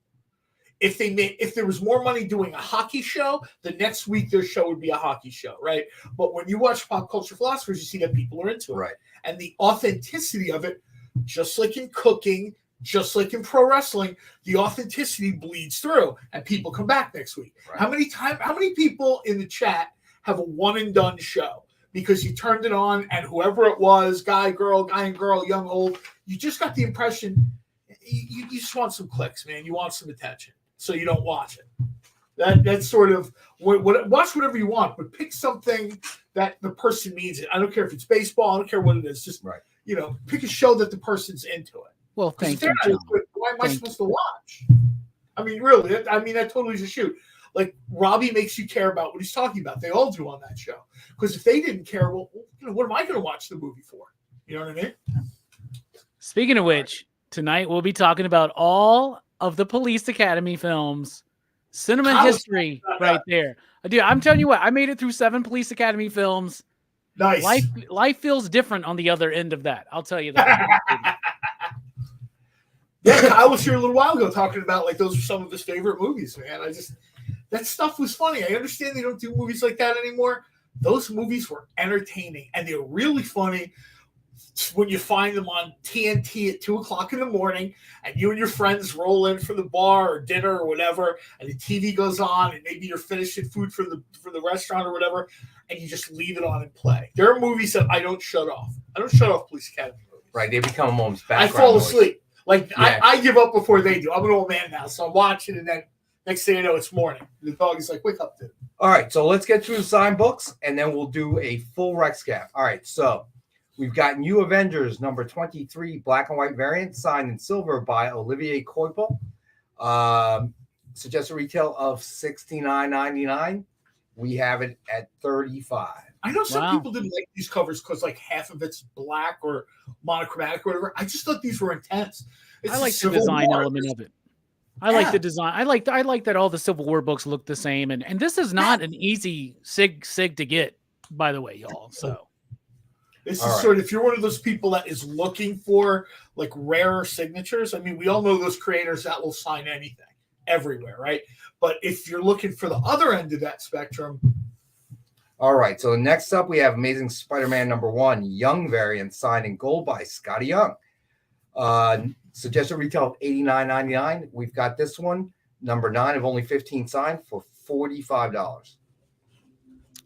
If there was more money doing a hockey show, the next week their show would be a hockey show, right? But when you watch Pop Culture Philosophers, you see that people are into it. Right. And the authenticity of it, just like in cooking, just like in pro wrestling, the authenticity bleeds through, and people come back next week. Right. How many people in the chat have a one and done show because you turned it on and whoever it was, guy and girl, young, old, you just got the impression you just want some clicks, man. You want some attention, so you don't watch it. That's sort of watch whatever you want, but pick something that the person means it. I don't care if it's baseball. I don't care what it is. Just pick a show that the person's into it. Well, thank you, John. Why am I supposed to watch? I mean, really, that totally is a shoot. Like, Robbie makes you care about what he's talking about. They all do on that show. Because if they didn't care, well, what am I going to watch the movie for? You know what I mean? Speaking of which, tonight we'll be talking about all of the Police Academy films. Cinema history right there. Dude, I'm telling you what, I made it through 7 Police Academy films. Nice. Life feels different on the other end of that. I'll tell you that. Yeah, I was here a little while ago talking about like those are some of his favorite movies, man. That stuff was funny. I understand they don't do movies like that anymore. Those movies were entertaining and they're really funny when you find them on TNT at 2:00 in the morning and you and your friends roll in for the bar or dinner or whatever, and the TV goes on and maybe you're finishing food for the restaurant or whatever, and you just leave it on and play. There are movies that I don't shut off. I don't shut off Police Academy movies. Right, they become almost background I fall noise. asleep. Like, yeah. I give up before they do. I'm an old man now, so I'm watching, and then next thing you know, it's morning. The dog is like, wake up, dude. All right, so let's get through the signed books, and then we'll do a full Rexcap. All right, so we've got New Avengers number 23, black and white variant, signed in silver by Olivier Coipel. Suggested retail of $69.99. We have it at $35. I know some people didn't like these covers because like half of it's black or monochromatic or whatever. I just thought these were intense. I like the design element of it. I like the design. I like that all the Civil War books look the same, and this is not an easy sig to get, by the way, y'all. So this is sort of, if you're one of those people that is looking for like rarer signatures. I mean, we all know those creators that will sign anything everywhere, right? But if you're looking for the other end of that spectrum. All right, so next up we have Amazing Spider-Man number 1, Young variant, signed in gold by Scotty Young. Suggested retail of $89.99. We've got this one, number 9 of only 15 signed for $45.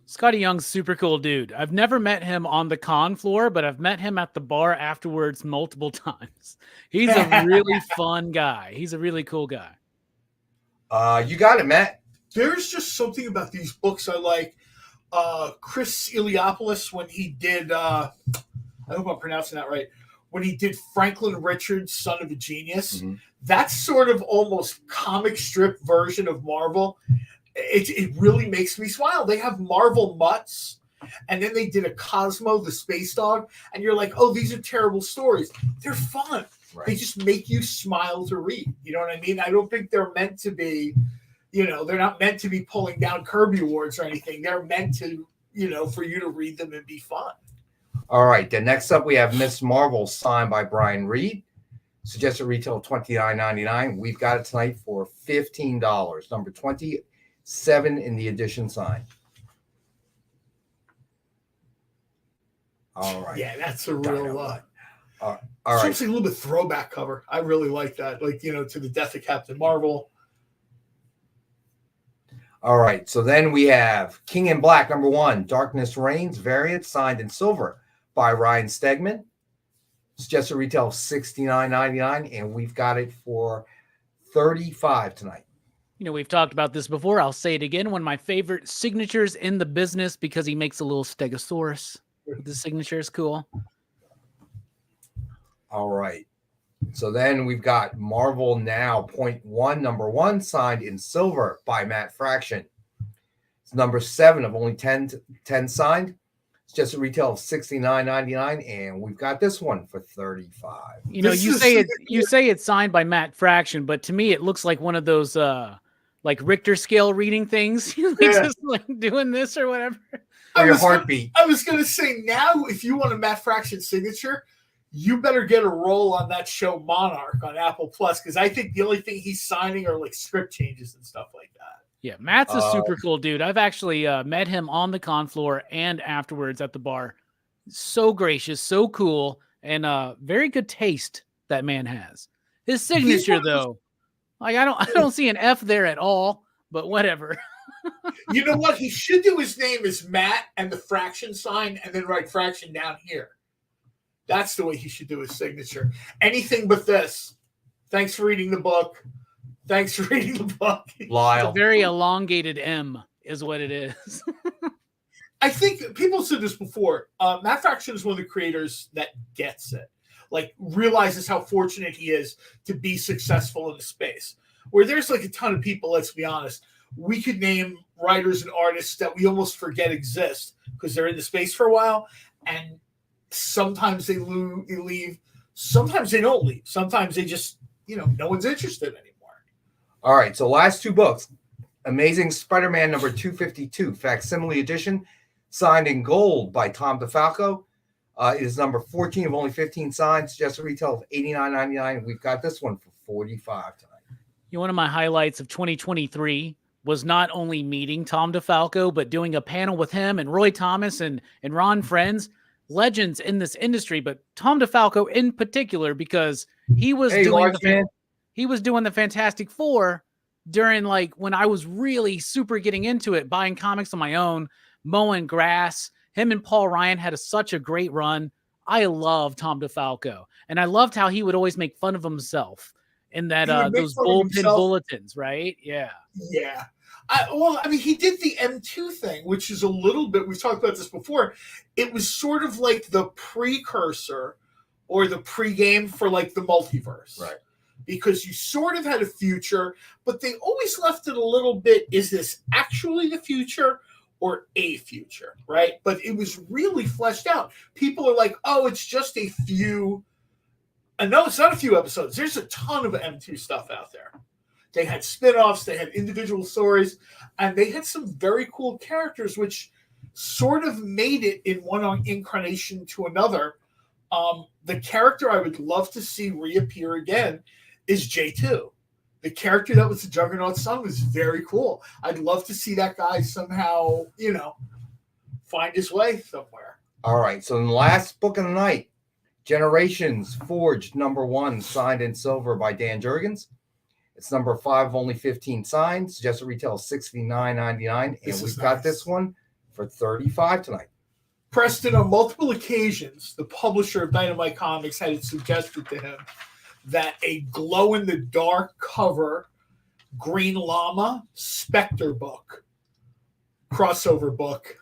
Scotty Young's super cool dude. I've never met him on the con floor, but I've met him at the bar afterwards multiple times. He's a really fun guy. He's a really cool guy. You got it, Matt. There's just something about these books I like. Chris Iliopoulos, when he did, I hope I'm pronouncing that right, when he did Franklin Richards' Son of a Genius, that's sort of almost comic strip version of Marvel. It really makes me smile. They have Marvel Mutts, and then they did a Cosmo, the space dog, and you're like, oh, these are terrible stories. They're fun. Right. They just make you smile to read. You know what I mean? I don't think they're meant to be, they're not meant to be pulling down Kirby Awards or anything. They're meant to, for you to read them and be fun. All right. Then next up, we have Miss Marvel, signed by Brian Reed. Suggested retail of $29.99. We've got it tonight for $15. Number 27 in the edition signed. All right. Yeah, that's a real lot. All right. It's actually a little bit throwback cover. I really like that. Like, to the death of Captain Marvel. All right. So then we have King in Black, number 1, Darkness Reigns variant, signed in silver by Ryan Stegman. Suggested retail of $69.99, and we've got it for $35 tonight. You know, we've talked about this before. I'll say it again. One of my favorite signatures in the business because he makes a little stegosaurus with the signature. Is cool. All right. So then we've got Marvel Now .1, number 1, signed in silver by Matt Fraction. It's number 7 of only 10 signed. It's just a retail of $69.99, and we've got this one for $35. You know, you say it's signed by Matt Fraction, but to me it looks like one of those like Richter scale reading things. Just like doing this or whatever. Or your heartbeat. I was gonna say, now if you want a Matt Fraction signature, you better get a roll on that show Monarch on Apple Plus, because I think the only thing he's signing are like script changes and stuff like that. Yeah, Matt's a super cool dude. I've actually met him on the con floor and afterwards at the bar. So gracious, so cool, and very good taste that man has. His signature, though, like I don't see an F there at all, but whatever. You know what? He should do his name as Matt and the Fraction sign, and then write Fraction down here. That's the way he should do his signature. Anything but this. Thanks for reading the book. Thanks for reading the book. Lyle. It's a very elongated M is what it is. I think people said this before. Matt Fraction is one of the creators that gets it. Like, realizes how fortunate he is to be successful in the space. Where there's like a ton of people, let's be honest, we could name writers and artists that we almost forget exist because they're in the space for a while, and sometimes they leave, sometimes they don't leave, sometimes they just, no one's interested anymore. All right, so last 2 books. Amazing Spider-Man number 252, facsimile edition, signed in gold by Tom DeFalco. It is number 14 of only 15 signs, just a retail of $89.99. We've got this one for $45 tonight. One of my highlights of 2023 was not only meeting Tom DeFalco, but doing a panel with him and Roy Thomas and Ron Friends, legends in this industry, but Tom DeFalco in particular, because he was doing the Fantastic Four during like when I was really super getting into it, buying comics on my own, mowing grass. Him and Paul Ryan had such a great run. I love Tom DeFalco, and I loved how he would always make fun of himself in that those bullpen bulletins, right? Yeah. Yeah. He did the M2 thing, which is a little bit, we've talked about this before. It was sort of like the precursor or the pregame for like the multiverse. Right. Because you sort of had a future, but they always left it a little bit, is this actually the future or a future, right? But it was really fleshed out. People are like, oh, it's just a few. And no, it's not a few episodes. There's a ton of M2 stuff out there. They had spin-offs, they had individual stories, and they had some very cool characters, which sort of made it in one incarnation to another. The character I would love to see reappear again is J2. The character that was the Juggernaut's son was very cool. I'd love to see that guy somehow, find his way somewhere. All right, so in the last book of the night, Generations Forged number 1, signed in silver by Dan Jurgens. It's number 5 of only 15 signs, just a retail of $69.99, and we've got this one for $35 tonight. Preston, on multiple occasions, the publisher of Dynamite Comics had it suggested to him that a glow-in-the-dark cover Green Llama Spectre book, crossover book,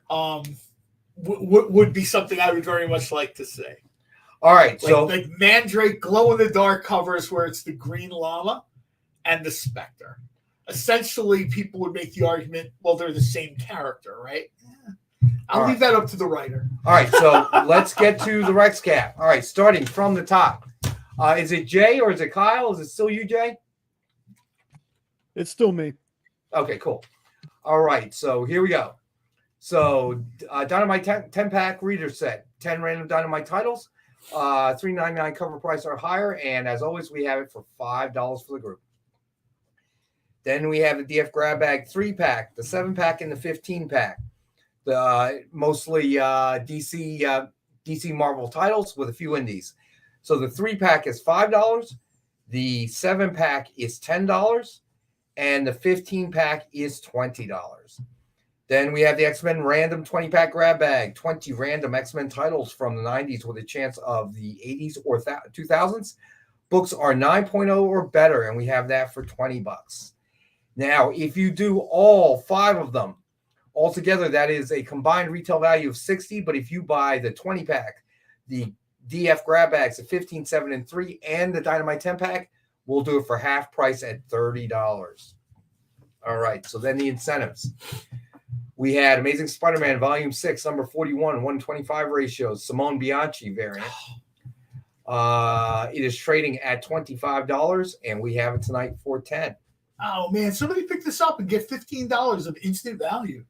would be something I would very much like to see. All right, like Mandrake glow-in-the-dark covers where it's the Green Llama and the Spectre. Essentially, people would make the argument, well, they're the same character, right? I'll leave that up to the writer. All right, so let's get to the Rex Cap. All right, starting from the top. Is it Jay or is it Kyle? Is it still you, Jay? It's still me. Okay, cool. All right, so here we go. So Dynamite 10-pack reader set, 10 random Dynamite titles, $3.99 cover price or higher, and as always, we have it for $5 for the group. Then we have the DF Grab Bag 3-pack, the 7-pack, and the 15-pack. The mostly DC Marvel titles with a few indies. So the 3-pack is $5, the 7-pack is $10, and the 15-pack is $20. Then we have the X-Men Random 20-pack Grab Bag, 20 random X-Men titles from the 90s with a chance of the 80s or 2000s. Books are 9.0 or better, and we have that for $20. Now, if you do all 5 of them altogether, that is a combined retail value of $60. But if you buy the 20-pack, the DF grab bags, the 15, 7, and 3, and the Dynamite 10-pack, we'll do it for half price at $30. All right, so then the incentives. We had Amazing Spider-Man Volume 6, number 41, 125 ratio, Simone Bianchi variant. It is trading at $25, and we have it tonight for $10. Oh, man, somebody pick this up and get $15 of instant value.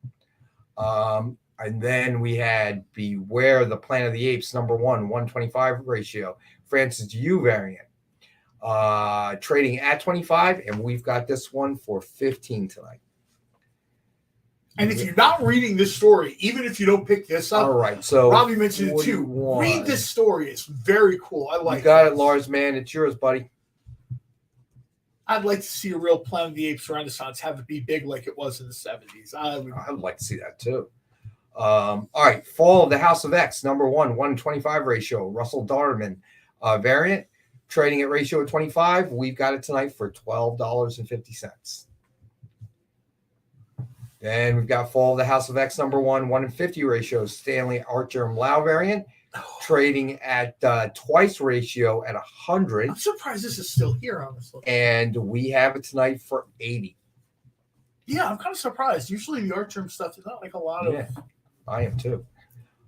And then we had Beware the Planet of the Apes, number 1, 125 ratio, Francis Yu variant. Trading at $25, and we've got this one for $15 tonight. And if you're not reading this story, even if you don't pick this up, all right. So Robbie mentioned it too. Read this story; it's very cool. I like. You got it, Lars. Man, it's yours, buddy. I'd like to see a real Planet of the Apes Renaissance, have it be big like it was in the 70s. I'd like to see that too. All right, Fall of the House of X, number 1, 125 ratio, Russell Darman variant, trading at ratio of 25. We've got it tonight for $12.50. Then we've got Fall of the House of X, number 1, 150 ratio, Stanley Archer Lau variant, trading at twice ratio at 100. I'm surprised this is still here on this list. And we have it tonight for $80. Yeah, I'm kind of surprised. Usually the Archer stuff is not like a lot of. Yeah, I am too.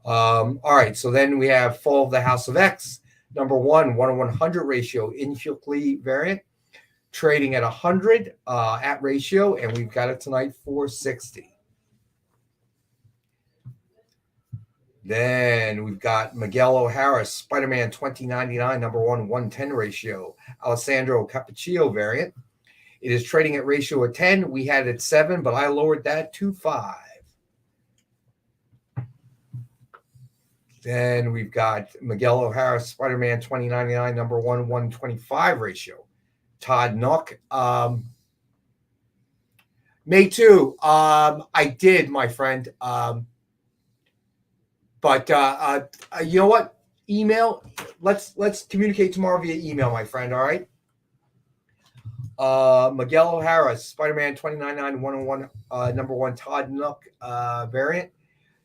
All right, so then we have Fall of the House of X, number 1, 1/100 ratio, Infugly variant, trading at 100 at ratio, and we've got it tonight for $60. Then we've got Miguel O'Hara, Spider-Man 2099, number 1, 110 ratio, Alessandro Cappuccio variant. It is trading at ratio of 10. We had it 7, but I lowered that to 5. Then we've got Miguel O'Hara, Spider-Man 2099, number 1, 125 ratio, Todd Nook. May 2. I did, my friend. But you know what? Email. Let's communicate tomorrow via email, my friend. All right. Miguel O'Hara, Spider-Man 2099, 101, number 1, Todd Nook variant,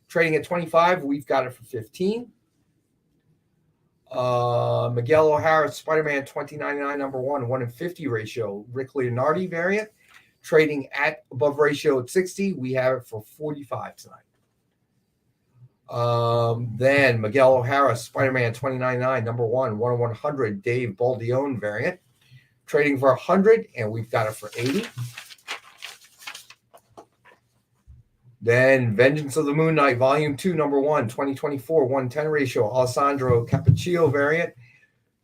trading at 25. We've got it for 15. Miguel O'Hara, Spider-Man 2099, number 1, 1/50 ratio, Rick Leonardi variant, trading at above ratio at 60. We have it for 45 tonight. Then Miguel O'Hara, Spider-Man 2099, number 1, 1/100, Dave Baldione variant, trading for 100, and we've got it for 80. Then Vengeance of the Moon Knight, Volume 2, number 1, 2024, 110 ratio, Alessandro Cappuccio variant,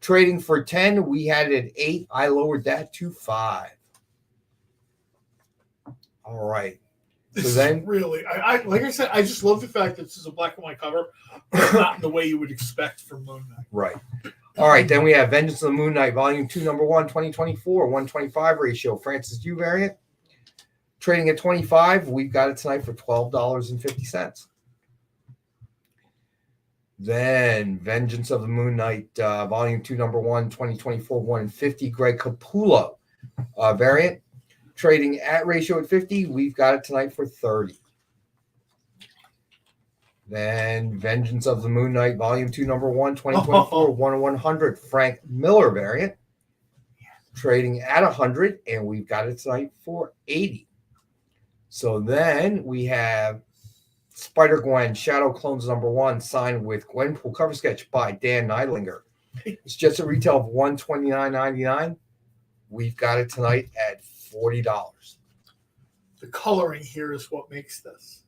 trading for 10. We had it at 8. I lowered that to 5. All right. This So is then, really, I like I said, I just love the fact that this is a black and white cover, but not in the way you would expect from Moon Knight. right. All right. Then we have Vengeance of the Moon Knight, Volume 2, number 1, 2024, 125 ratio, Francis Yu variant, trading at 25. We've got it tonight for $12.50. Then Vengeance of the Moon Knight, Volume 2, number 1, 2024, 150, Greg Capullo variant, trading at ratio at 50. We've got it tonight for 30. Then Vengeance of the Moon Knight, Volume 2, number 1, 2024, 1/100, Frank Miller variant, trading at 100, and we've got it tonight for 80. So then we have Spider-Gwen, Shadow Clones, number 1, signed with Gwenpool cover sketch by Dan Neidlinger. It's just a retail of $129.99. We've got it tonight at $40. The coloring here is what makes this.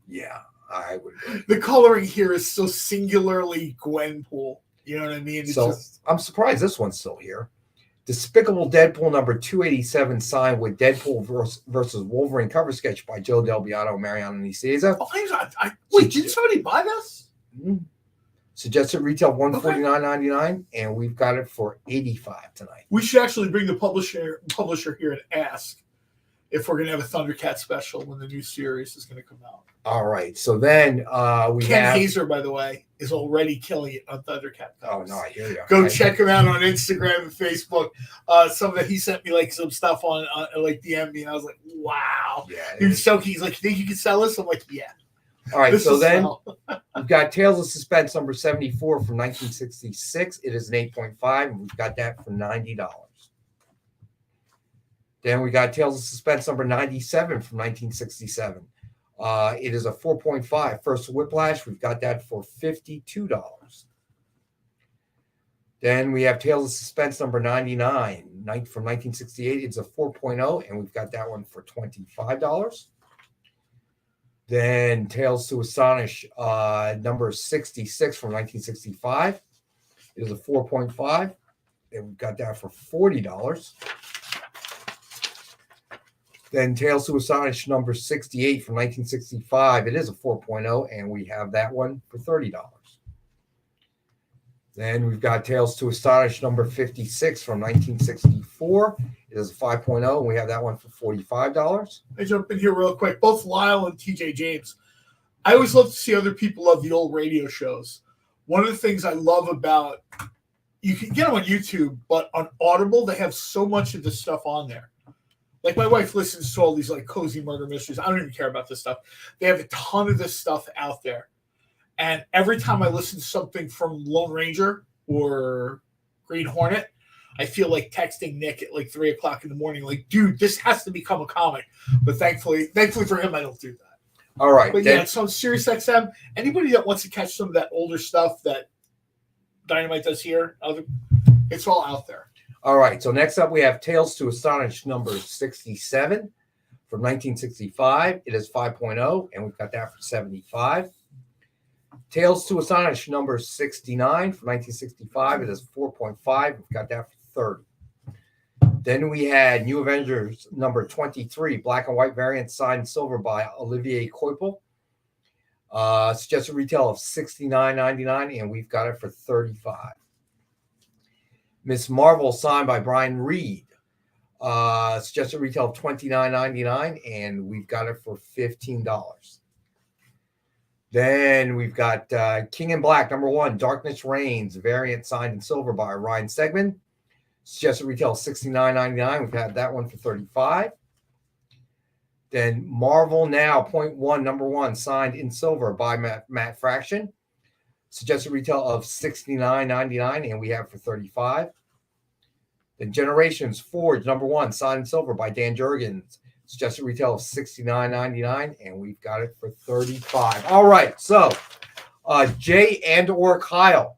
Yeah, I would agree. The coloring here is so singularly Gwenpool. You know what I mean? It's So just, I'm surprised this one's still here. Despicable Deadpool number 287, signed with Deadpool versus Wolverine cover sketch by Joe Del Beato, Mariano Nicieza. oh, wait, did somebody buy this? Suggested retail $149.99, and we've got it for $85 tonight. We should actually bring the publisher here and ask, if we're gonna have a Thundercat special when the new series is gonna come out. All right. So then we Ken have. Hazer, by the way, is already killing it on Thundercat. Oh no, I hear you. Go check him out on Instagram and Facebook. Some that he sent me like some stuff on like DM me, and I was like, wow. Yeah. He was joking. He's like, "You think you can sell this?" I'm like, "Yeah." All right. This So is then sell. we've got Tales of Suspense number 74 from 1966. It is an 8.5, and we've got that for $90. Then we got Tales of Suspense number 97 from 1967. It is a 4.5. First Whiplash, we've got that for $52. Then we have Tales of Suspense number 99 from 1968. It's a 4.0, and we've got that one for $25. Then Tales to Astonish number 66 from 1965. It is a 4.5, and we've got that for $40. Then Tales to Astonish number 68 from 1965. It is a 4.0, and we have that one for $30. Then we've got Tales to Astonish number 56 from 1964. It is a 5.0, and we have that one for $45. I jump in here real quick. Both Lyle and TJ James. I always love to see other people love the old radio shows. One of the things I love about, you can get them on YouTube, but on Audible, they have so much of this stuff on there. Like my wife listens to all these like cozy murder mysteries. I don't even care about this stuff. They have a ton of this stuff out there. And every time I listen to something from Lone Ranger or Green Hornet, I feel like texting Nick at like 3 o'clock in the morning, like, dude, this has to become a comic. But thankfully for him, I don't do that. All right. But yeah, it's on Sirius XM. Anybody that wants to catch some of that older stuff that Dynamite does here, it's all out there. All right. So next up, we have Tales to Astonish number 67 from 1965. It is 5.0, and we've got that for $75. Tales to Astonish number 69 from 1965. It is 4.5. We've got that for $30. Then we had New Avengers number 23, black and white variant, signed silver by Olivier Coipel. Suggested retail of $69.99, and we've got it for $35. Miss Marvel, signed by Brian Reed. Suggested retail of $29.99, and we've got it for $15. Then we've got King in Black, number 1, Darkness Reigns, variant signed in silver by Ryan Stegman. Suggested retail of $69.99. We've had that one for $35. Then Marvel Now, .1, number 1, signed in silver by Matt Fraction. Suggested retail of $69.99, and we have for $35. Then Generations Forge, number 1, signed in silver by Dan Jurgens. Suggested retail of $69.99, and we've got it for $35. All right, so Jay and or Kyle,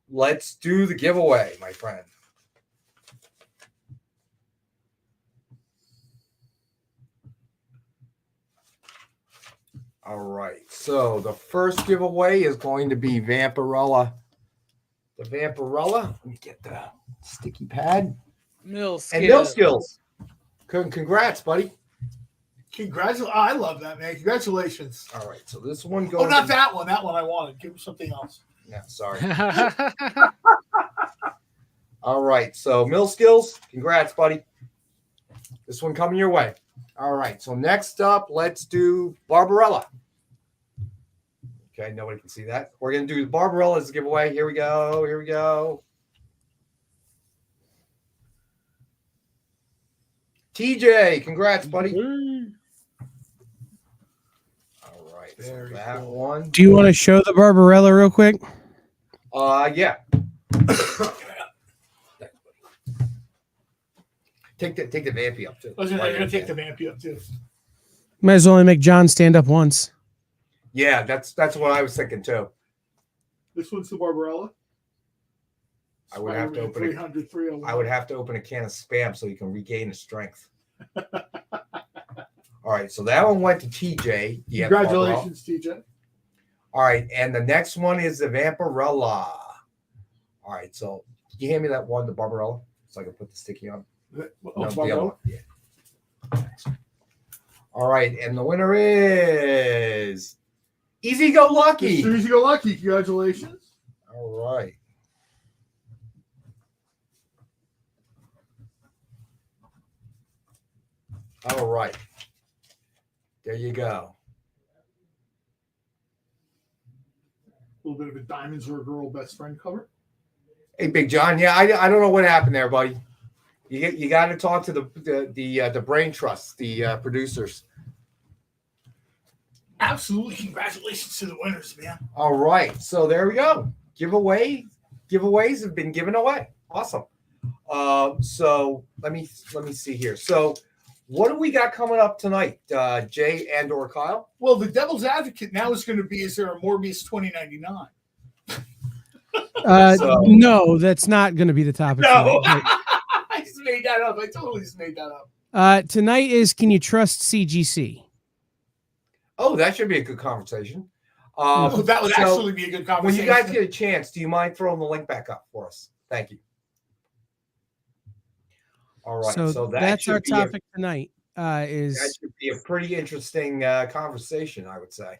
let's do the giveaway, my friend. All right, so the first giveaway is going to be Vampirella. The Vampirella. Let me get the sticky pad. Mill Skills. Congrats, buddy. Congratulations. I love that, man. Congratulations. All right, so this one goes. Oh, not that one. That one I wanted. Give him something else. Yeah, sorry. All right, so Mill Skills. Congrats, buddy. This one coming your way. All right, so next up, let's do Barbarella. Okay, nobody can see that. We're going to do Barbarella's giveaway. Here we go. Here we go. TJ, congrats, buddy. All right, so that one. Do you want to show the Barbarella real quick? Yeah. Take the Vampy up too. I was going to take the Vampy up too. Might as well only make John stand up once. Yeah, that's what I was thinking too. This one's the Barbarella. I would have to open 300, 301. I would have to open a can of Spam so you can regain the strength. All right, so that one went to TJ. Congratulations, TJ. All right, and the next one is the Vampirella. All right, so can you hand me that one, the Barbarella, so I can put the sticky on? The other one. Yeah. All right, and the winner is Easy Go Lucky. Mr. Easy Go Lucky, congratulations. All right. All right. There you go. A little bit of a Diamonds Are a Girl Best Friend cover. Hey, Big John. Yeah, I don't know what happened there, buddy. You got to talk to the Brain Trust, the producers. Absolutely. Congratulations to the winners, man. All right. So there we go. Giveaways have been given away. Awesome. So let me see here. So what do we got coming up tonight, Jay and or Kyle? Well, the Devil's Advocate now is going to be, is there a Morbius 2099? No, that's not going to be the topic. No. Tonight. I just made that up. I totally just made that up. Tonight is Can You Trust CGC? Oh, that should be a good conversation. That would actually be a good conversation. When you guys get a chance, do you mind throwing the link back up for us? Thank you. All right. So that's our topic tonight. That should be a pretty interesting conversation, I would say.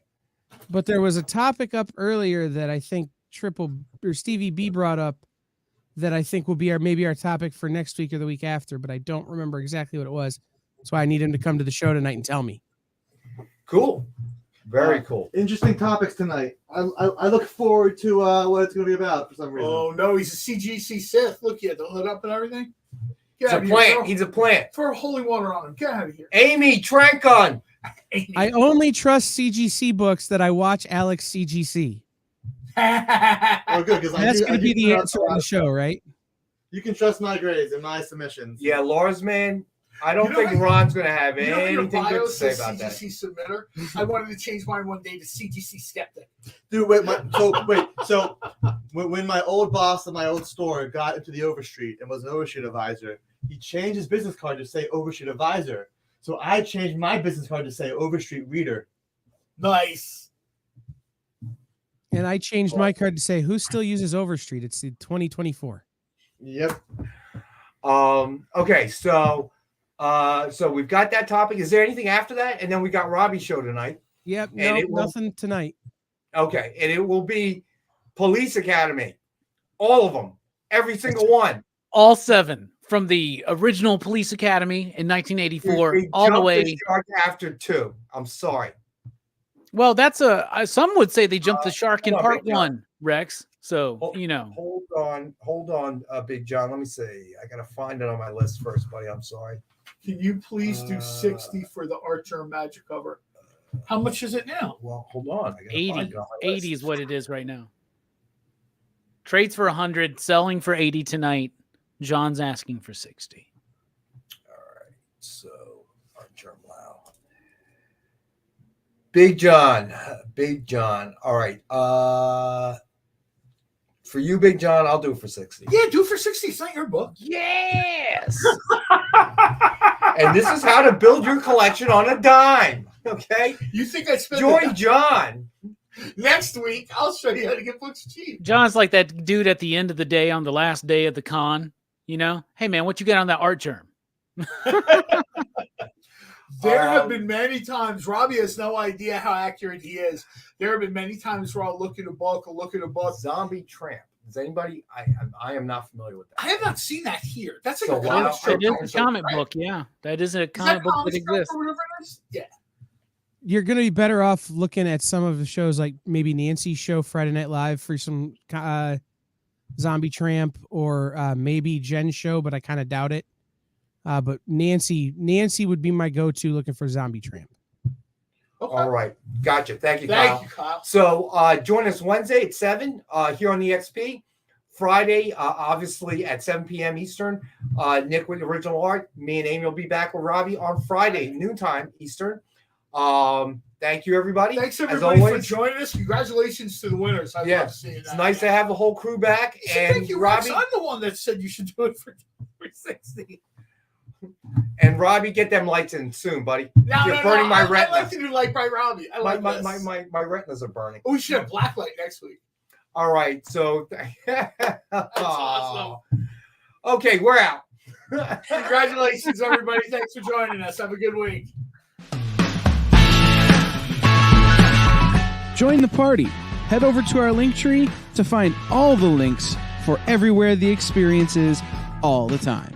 But there was a topic up earlier that I think Stevie B brought up that I think will be maybe our topic for next week or the week after, but I don't remember exactly what it was. That's why I need him to come to the show tonight and tell me. Cool. Very cool. Interesting topics tonight. I look forward to what it's going to be about for some reason. Oh, no, he's a CGC Sith. Look, he had the hood up and everything. He's a plant. He's a plant. Throw holy water on him. Get out of here. Amy Trancon. I only trust CGC books that I watch Alex CGC. Oh, good, because that's going to be the answer on the show, right? You can trust my grades and my submissions. Yeah, Lars, man. I don't think Ron's going to have anything good to say about that. CGC submitter. I wanted to change mine one day to CGC skeptic. Dude, so when my old boss at my old store got into the Overstreet and was an Overstreet advisor, he changed his business card to say Overstreet advisor. So I changed my business card to say Overstreet reader. Nice. And I changed my card to say, who still uses Overstreet? It's the 2024. Yep. Okay, so we've got that topic. Is there anything after that? And then we got Robbie's show tonight. Yep. No, nothing tonight. Okay. And it will be Police Academy. All of them. Every single one. All 7 from the original Police Academy in 1984 all the way. After 2. I'm sorry. Well, that's some would say they jumped the shark in part 1, Rex. So, Hold on, Big John. Let me see. I got to find it on my list first, buddy. I'm sorry. Can you please do 60 for the Archer Magic cover? How much is it now? Well, hold on. 80. 80 is what it is right now. Trades for 100, selling for 80 tonight. John's asking for 60. All right. So, Archer Wow. Big John. All right. For you, Big John, I'll do it for 60. Yeah, do it for 60. It's not your book. Yes. And this is how to build your collection on a dime. Okay? You think I spent Join John. Next week, I'll show you how to get books cheap. John's like that dude at the end of the day on the last day of the con. You know? Hey, man, what you got on that art germ? There have been many times, Robbie has no idea how accurate he is. There have been many times where I'll look at a book. Zombie Tramp. Does anybody? I am not familiar with that. I have not seen that here. That's like a comic strip. It is a comic book, yeah. That is a comic book that exists. Yeah. You're going to be better off looking at some of the shows like maybe Nancy's show Friday Night Live for some Zombie Tramp or maybe Jen's show, but I kind of doubt it. But Nancy would be my go-to looking for Zombie Tramp. Okay. All right. Gotcha. Thank you, Kyle. So join us Wednesday at 7 here on the XP. Friday, obviously at 7 p.m. Eastern. Nick with original art. Me and Amy will be back with Robbie on Friday, noontime Eastern. Thank you, everybody. Thanks, everybody, for joining us. Congratulations to the winners. I love seeing that. It's nice to have the whole crew back. And thank you, Robbie. I'm the one that said you should do it for 60. And Robbie, get them lights in soon, buddy. You're burning my retina. I like to do Light by Robbie. I like my retinas are burning. Oh, we should have black light next week. All right, so that's awesome. Okay, we're out. Congratulations, everybody. Thanks for joining us. Have a good week. Join the party. Head over to our link tree to find all the links for everywhere the experience is all the time.